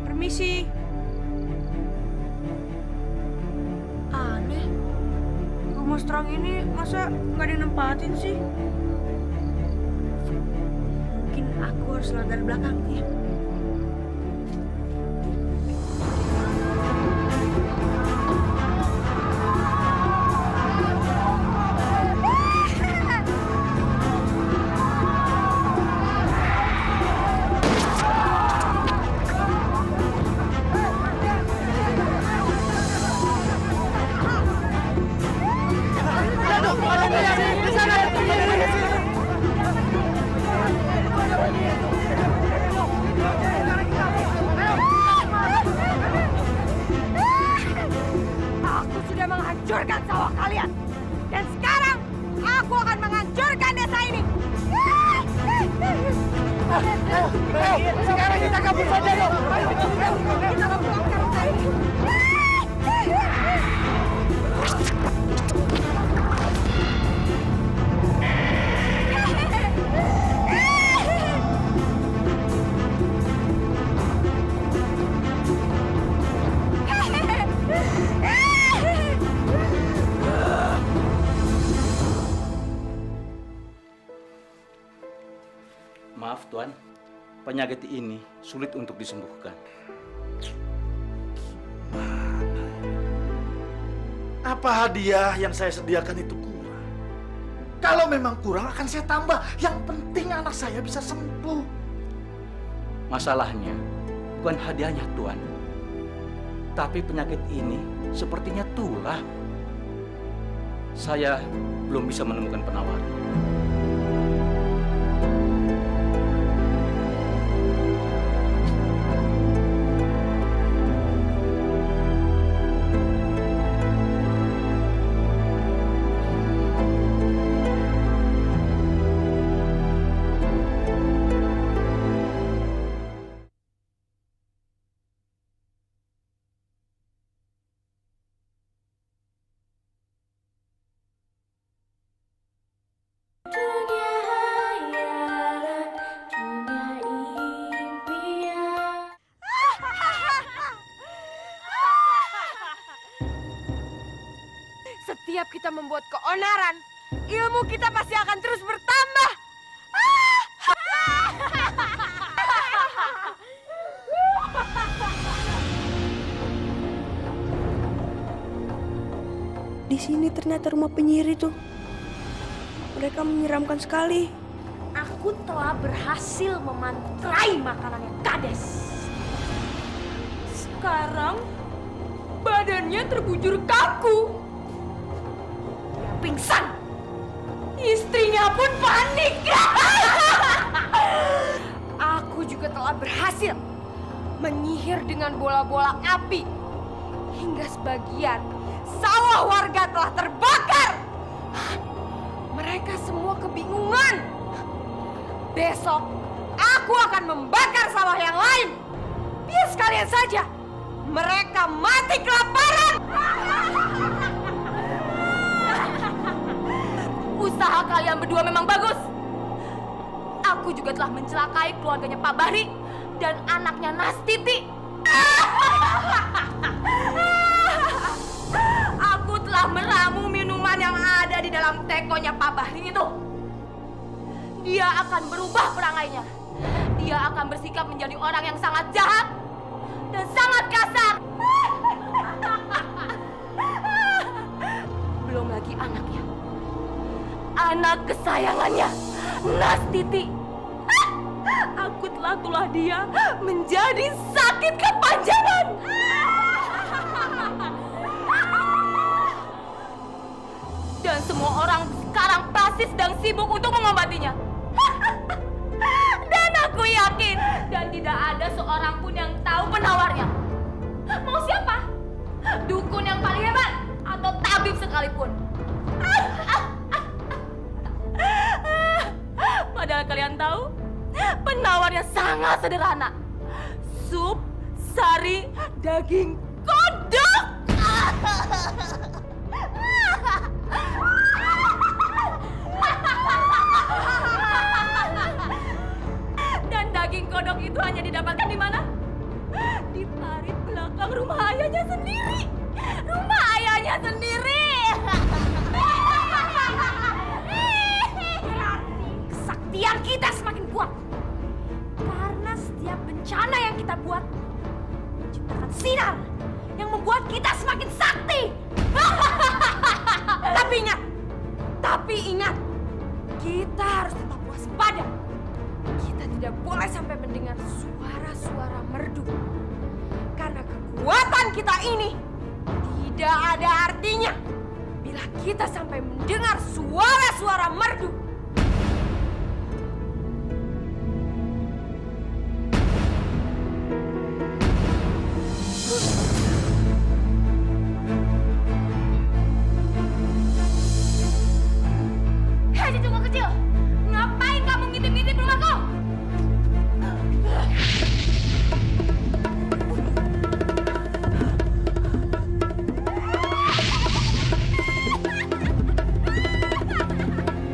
Permisi. Aneh. Rumah strong ini masa nggak ada yang nempatin sih? Mungkin aku harus lewat dari belakang ya. Aku sudah menghancurkan sawah kalian. Dan sekarang aku akan menghancurkan desa ini. Ayo, sekarang kita kabur saja dong. Ayo, kita kabur sekarang saja. Maaf, Tuan. Penyakit ini sulit untuk disembuhkan. Apa hadiah yang saya sediakan itu kurang? Kalau memang kurang akan saya tambah. Yang penting anak saya bisa sembuh. Masalahnya bukan hadiahnya, Tuan. Tapi penyakit ini sepertinya tulah. Saya belum bisa menemukan penawar. Setiap kita membuat keonaran, ilmu kita pasti akan terus bertambah. Di sini ternyata rumah penyihir itu. Mereka menyeramkan sekali. Aku telah berhasil memantrai makanannya Kades. Sekarang badannya terbujur kaku. Dia pingsan. Istrinya pun panik. Aku juga telah berhasil menyihir dengan bola-bola api hingga sebagian sawah warga telah terbakar. Mereka semua kebingungan. Besok aku akan membakar sawah yang lain. Biar sekalian saja mereka mati kelaparan. Usaha kalian berdua memang bagus. Aku juga telah mencelakai keluarganya Pak Bahri dan anaknya Nastiti. Aku telah meramu minuman yang ada di dalam tekonya Pak Bahri itu. Dia akan berubah perangainya. Dia akan bersikap menjadi orang yang sangat jahat dan sangat kasar. Belum lagi anaknya. Anak kesayangannya, Nastiti. Aku telah tulah dia menjadi sakit kepanjangan. Dan semua orang sekarang pasti sedang sibuk untuk mengobatinya. Dan aku yakin dan tidak ada seorang pun yang tahu penawarnya. Mau siapa? Dukun yang paling hebat atau tabib sekalipun? Padahal kalian tahu, penawarnya sangat sederhana. Sup sari daging kodok. Dan daging kodok itu hanya didapatkan di mana? Di parit belakang rumah ayahnya sendiri. Rumah ayahnya sendiri. Kesaktian kita semakin kuat. Karena setiap bencana yang kita buat menciptakan sinar yang membuat kita semakin sakti. Tapi ingat, kita harus tetap waspada. Kita tidak boleh sampai mendengar suara-suara merdu. Karena kekuatan kita ini tidak ada artinya bila kita sampai mendengar suara-suara merdu. Hei, cucu kecil, ngapain kamu ngintip-ngintip rumahku?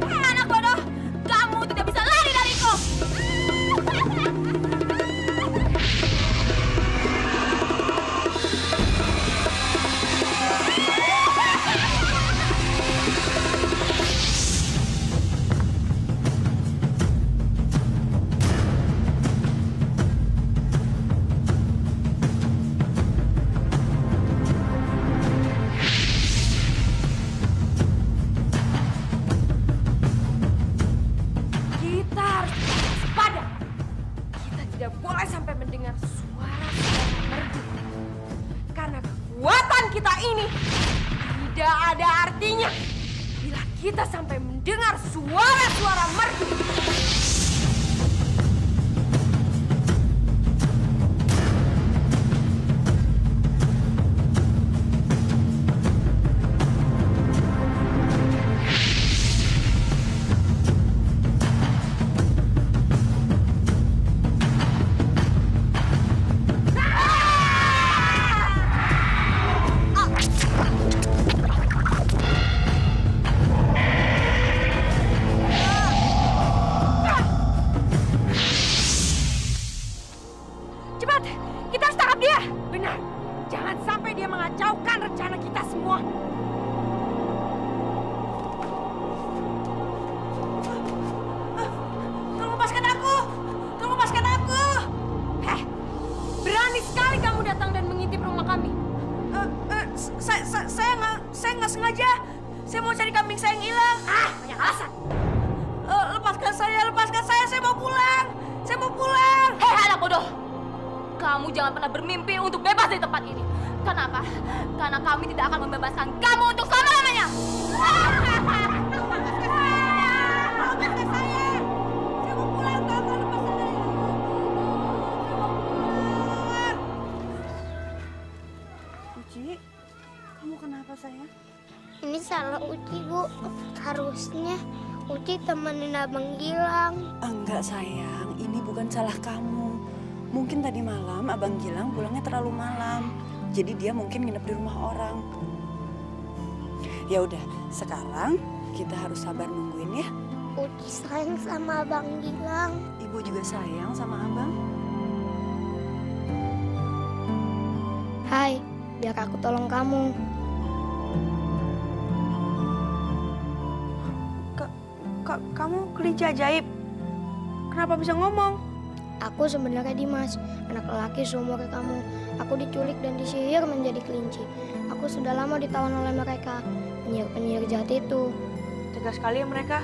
Anak bodoh, kamu tidak bisa lari dariku. Kita harus tetap waspada. Kita tidak boleh sampai mendengar suara-suara merdu. Karena kekuatan kita ini tidak ada artinya bila kita sampai mendengar suara-suara merdu. Cepat, kita harus tangkap dia. Benar, jangan sampai dia mengacaukan rencana kita semua. Tolong lepaskan aku! Tolong lepaskan aku! Berani sekali kamu datang dan mengintip rumah kami. Saya nggak sengaja. Saya mau cari kambing saya yang hilang. Banyak alasan. Lepaskan saya. Saya mau pulang. Saya mau pulang. Hei, anak bodoh. Kamu jangan pernah bermimpi untuk bebas dari tempat ini. Kenapa? Karena kami tidak akan membebaskan kamu untuk selama-lamanya. lepaskan saya. Saya mau pulang, tolong lepaskan saya. Saya mau pulang. Uci, kamu kenapa sayang? Ini salah Uci, Bu. Harusnya Uci temenin Abang Gilang. Enggak sayang, ini bukan salah kamu. Mungkin tadi malam Abang Gilang pulangnya terlalu malam. Jadi dia mungkin nginep di rumah orang. Ya udah, sekarang kita harus sabar nungguin ya. Uci sayang sama Abang Gilang. Ibu juga sayang sama Abang. Hai, biar aku tolong kamu. Kamu kelinci ajaib. Kenapa bisa ngomong? Aku sebenarnya Dimas, anak lelaki seumur kamu. Aku diculik dan disihir menjadi kelinci. Aku sudah lama ditawan oleh mereka, penyihir-penyihir jahat itu. Tegas sekali ya mereka.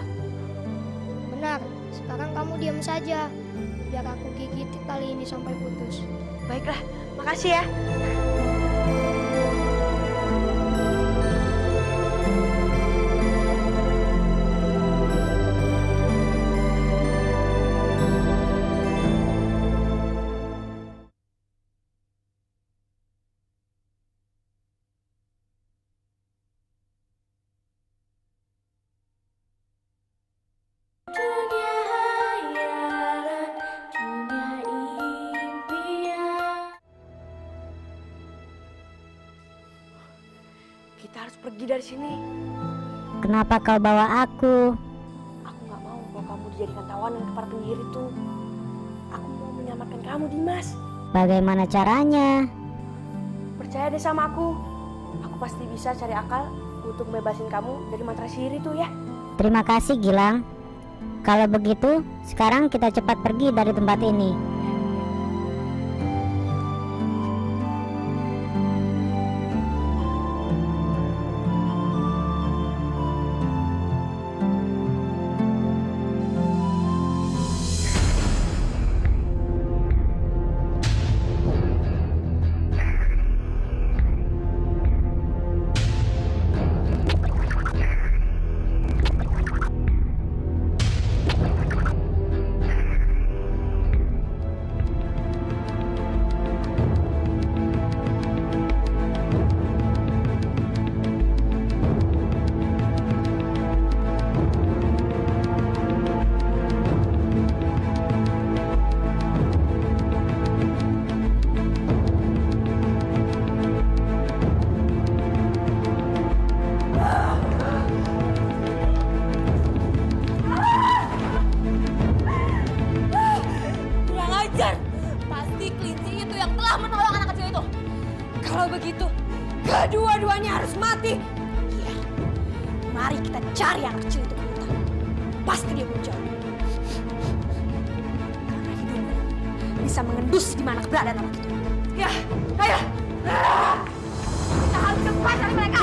Benar, sekarang kamu diam saja. Biar aku gigit tali ini sampai putus. Baiklah, makasih ya. Kita harus pergi dari sini. Kenapa kau bawa aku? Aku nggak mau kalau kamu dijadikan tawanan ke para penyihir itu. Aku mau menyelamatkan kamu, Dimas. Bagaimana caranya? Percaya deh sama aku. Aku pasti bisa cari akal untuk membebasin kamu dari mantra sihir itu ya. Terima kasih Gilang. Kalau begitu, sekarang kita cepat pergi dari tempat ini. Kedua-duanya harus mati. Iya. Mari kita cari anak kecil itu ke hutan. Pasti dia muncul. Karena hidupmu bisa mengendus di mana keberadaan anak itu. Ya, ayo. Kita harus cepat cari mereka.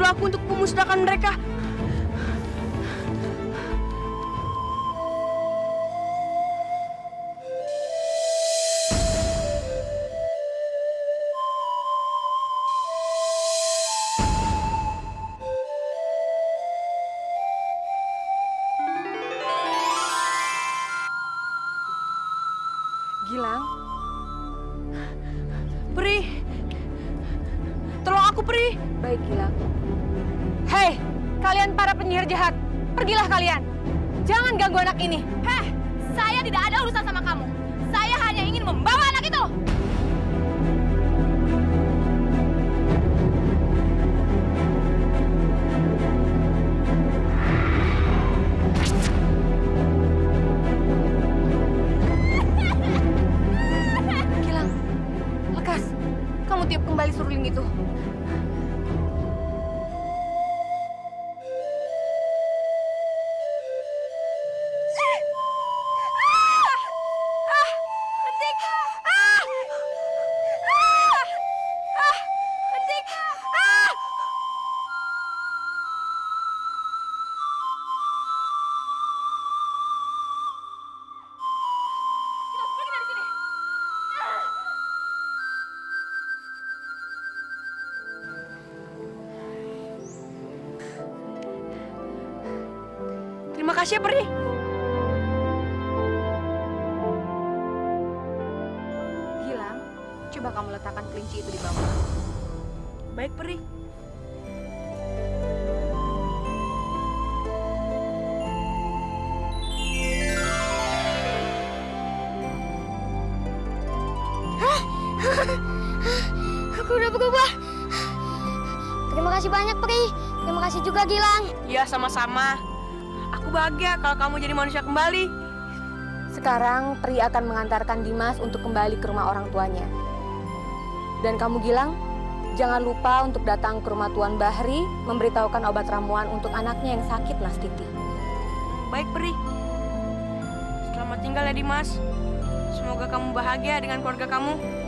bantu aku untuk memusnahkan mereka. Gilang, Pri, tolong aku, Pri. Baik, Gilang. Hei, kalian para penyihir jahat, pergilah kalian. Jangan ganggu anak ini. Heh, saya tidak ada urusan sama kamu. Saya hanya ingin membawa anak itu. Gilang, lekas. Kamu tiup kembali suruling itu. Terima kasih ya, Pri. Gilang, coba kamu letakkan kelinci itu di bawah. Baik, Pri. Aku udah berubah. Terima kasih banyak, Pri. Terima kasih juga, Gilang. Ya, sama-sama. Aku bahagia kalau kamu jadi manusia kembali. Sekarang Pri akan mengantarkan Dimas untuk kembali ke rumah orang tuanya. Dan kamu Gilang, jangan lupa untuk datang ke rumah Tuan Bahri memberitahukan obat ramuan untuk anaknya yang sakit, Nastiti. Baik, Pri. Selamat tinggal ya, Dimas. Semoga kamu bahagia dengan keluarga kamu.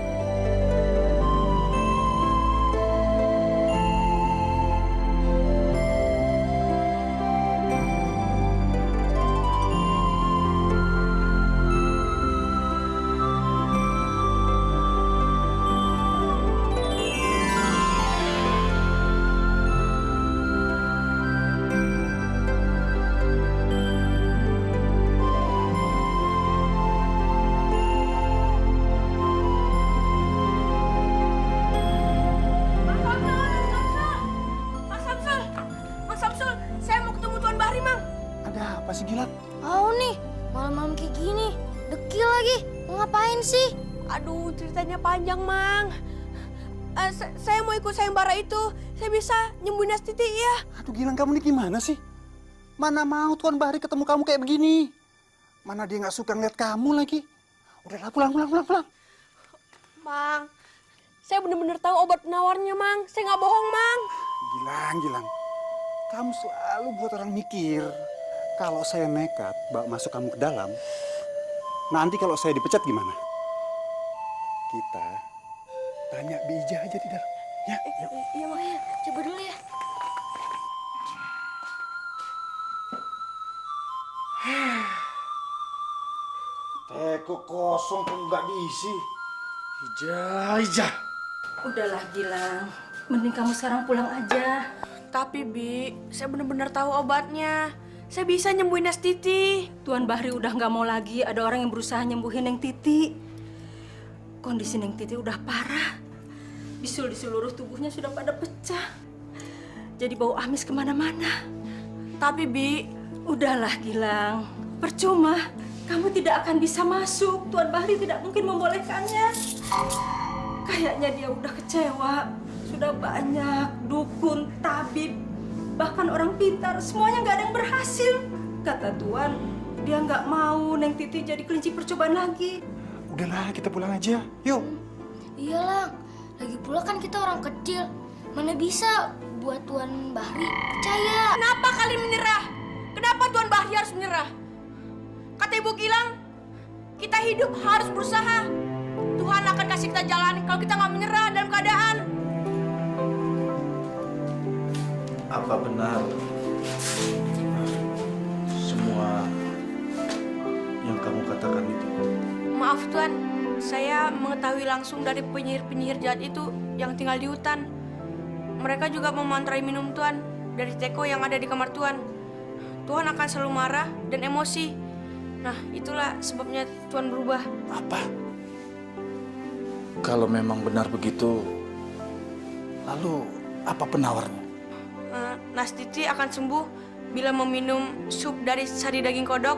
Apa sih, Gilang? Oh nih, malam-malam kayak gini. Dekil lagi. Mau ngapain sih? Aduh, ceritanya panjang, Mang. Saya mau ikut sayembara itu. Saya bisa nyembuhin Nastiti ya. Aduh, Gilang, kamu ini gimana sih? Mana mau Tuan Bahri ketemu kamu kayak begini? Mana dia nggak suka ngeliat kamu lagi? Udahlah, pulang. Mang, saya bener-bener tahu obat penawarnya, Mang. Saya nggak bohong, Mang. Gilang. Kamu selalu buat orang mikir. Kalau saya nekat bawa masuk kamu ke dalam, nanti kalau saya dipecat gimana? Kita tanya Bija aja di dalam. Ya? Iya, Mang. Coba dulu ya. Teko kosong kok nggak diisi. Ija. Udahlah Gilang, mending kamu sekarang pulang aja. Tapi, Bi, saya bener-bener tahu obatnya. Saya bisa nyembuhin Nastiti. Tuan Bahri udah nggak mau lagi ada orang yang berusaha nyembuhin Neng Titi. Kondisi Neng Titi udah parah. Bisul di seluruh tubuhnya sudah pada pecah. Jadi bau amis kemana-mana. Tapi, Bi, udahlah Gilang. Percuma. Kamu tidak akan bisa masuk. Tuan Bahri tidak mungkin membolehkannya. Kayaknya dia udah kecewa. Sudah banyak dukun, tabib, bahkan orang pintar, semuanya nggak ada yang berhasil. Kata Tuan, dia nggak mau Neng Titi jadi kelinci percobaan lagi. Udahlah, kita pulang aja. Yuk. Iyalah, lagi pula kan kita orang kecil. Mana bisa buat Tuan Bahri percaya. Kenapa kalian menyerah? Kenapa Tuan Bahri harus menyerah? Kata Ibu Gilang, kita hidup harus berusaha. Tuhan akan kasih kita jalan kalau kita nggak menyerah dalam keadaan. Apa benar semua yang kamu katakan itu? Maaf Tuan, saya mengetahui langsung dari penyihir-penyihir jahat itu yang tinggal di hutan. Mereka juga memantrai minum Tuan dari teko yang ada di kamar Tuan. Tuan akan selalu marah dan emosi. Nah, itulah sebabnya Tuan berubah. Apa? Kalau memang benar begitu, lalu apa penawarnya? Nastiti akan sembuh bila meminum sup dari sari daging kodok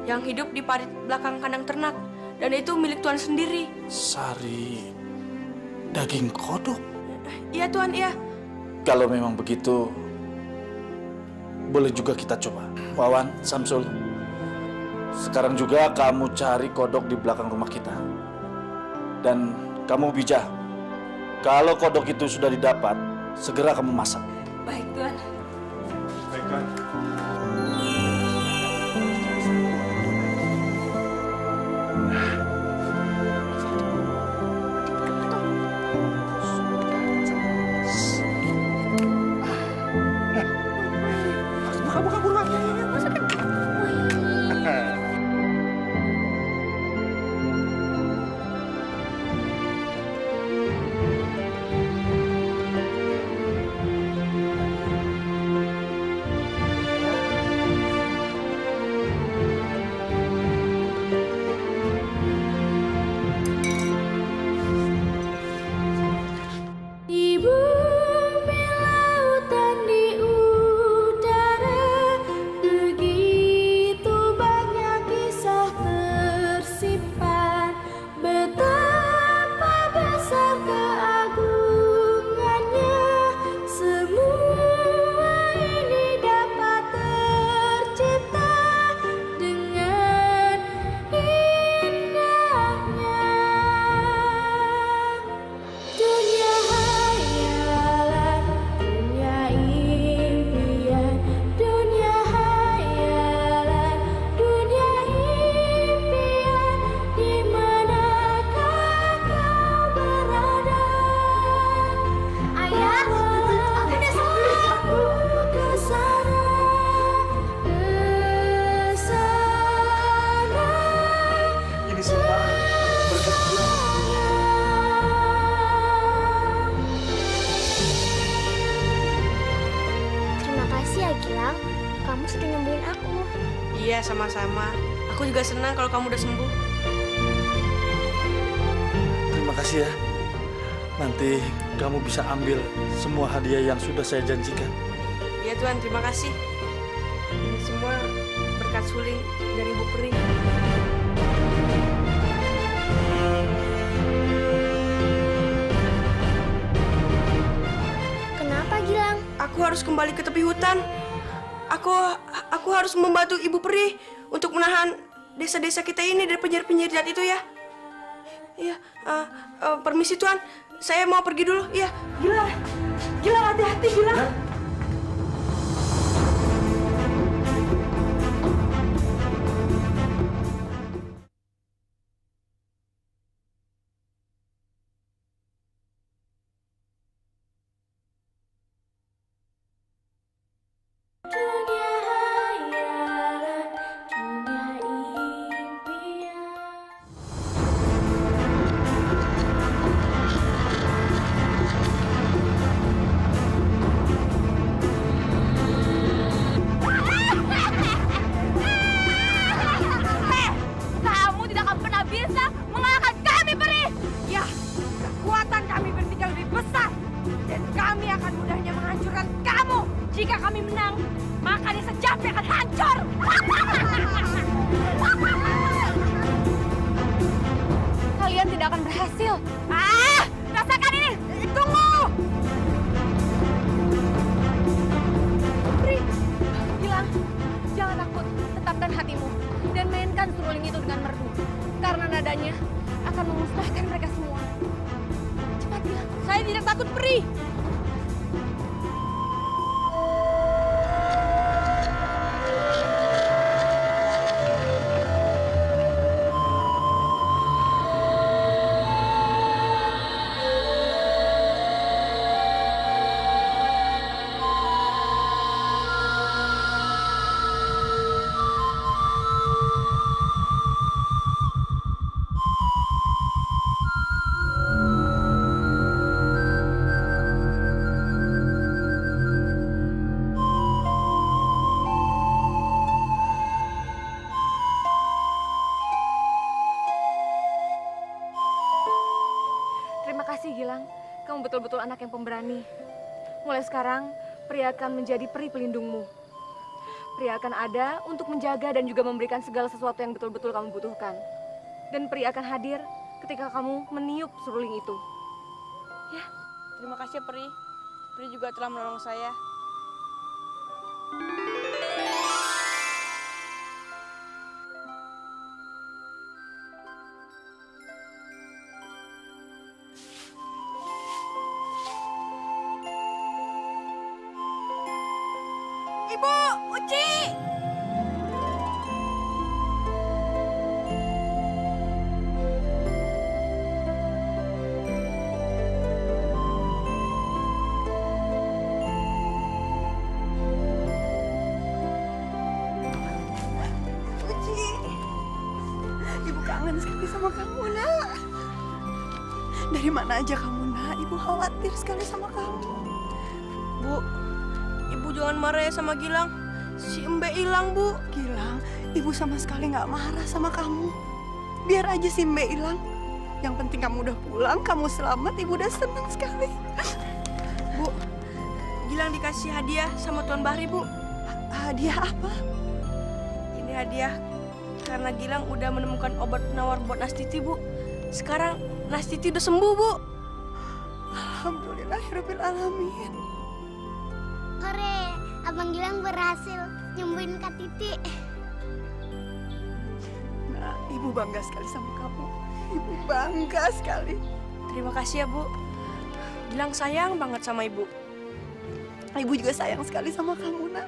yang hidup di parit belakang kandang ternak. Dan itu milik Tuan sendiri. Sari daging kodok? Iya Tuan, iya. Kalau memang begitu, boleh juga kita coba. Wawan, Samsul, sekarang juga kamu cari kodok di belakang rumah kita. Dan kamu bijak, kalau kodok itu sudah didapat, segera kamu masak. Baik Tuan. Baiklah. Kabur lagi. Di bumi, lautan, di udara, begitu banyak kisah tersimpan. Betapa besar keagungannya, semua ini dapat tercipta dengan indahnya. Dunia hayalan, dunia impian, dunia hayalan, dunia impian, di manakah kau berada? Ayah, aku udah sampai. Aku ke sana, Ini semua berkat Gilang. Terima kasih ya Gilang, kamu sudah nyembuhin aku. Iya, sama-sama. Aku juga senang kalau kamu udah sembuh. Terima kasih ya. Nanti kamu bisa ambil semua hadiah yang sudah saya janjikan. Iya Tuan, terima kasih. Ini semua berkat suling dari Ibu Peri. Kenapa Gilang? Aku harus kembali ke tepi hutan. Aku harus membantu Ibu Peri untuk menahan desa-desa kita ini dari penyihir-penyihir jahat itu ya. Iya, permisi Tuan. Saya mau pergi dulu. Iya. Gilang, Gilang hati-hati Gilang. Dunia hayalan, dunia impian. Kamu tidak akan pernah bisa mengalahkan kami, Peri. Ya, kekuatan kami bertiga lebih besar. Dan kami akan mudahnya menghancurkan kamu. Jika kami menang, maka desa Jambi akan hancur. Kalian tidak akan berhasil. Rasakan ini. Tunggu. Pri, Gilang, jangan takut. Tetapkan hatimu dan mainkan seruling itu dengan merdu. Karena nadanya akan memusnahkan mereka semua. Cepat, Gilang. Saya tidak takut Peri. kamu betul-betul anak yang pemberani. Mulai sekarang, Pri akan menjadi peri pelindungmu. Pri akan ada untuk menjaga dan juga memberikan segala sesuatu yang betul-betul kamu butuhkan. Dan Pri akan hadir ketika kamu meniup seruling itu. Ya. Terima kasih Pri. Pri juga telah menolong saya. Ibu, Uci! Uci, Ibu kangen sekali sama kamu, Nak. Dari mana aja kamu, Nak? Ibu khawatir sekali sama kamu. Bu, Ibu jangan marah ya sama Gilang. Si Embe hilang, Bu. Gilang, Ibu sama sekali nggak marah sama kamu. Biar aja si Mbak hilang. Yang penting kamu udah pulang, kamu selamat, Ibu udah senang sekali. Bu, Gilang dikasih hadiah sama Tuan Bahri, Bu. Hadiah apa? Ini hadiah karena Gilang udah menemukan obat penawar buat Nastiti, Bu. Sekarang Nastiti udah sembuh, Bu. Alhamdulillahirabbil alamin. Hore, Abang Gilang berhasil nyembuhin Kak Titi. Nah, Ibu bangga sekali sama kamu. Ibu bangga sekali. Terima kasih ya, Bu. Gilang sayang banget sama Ibu. Ibu juga sayang sekali sama kamu, Nak.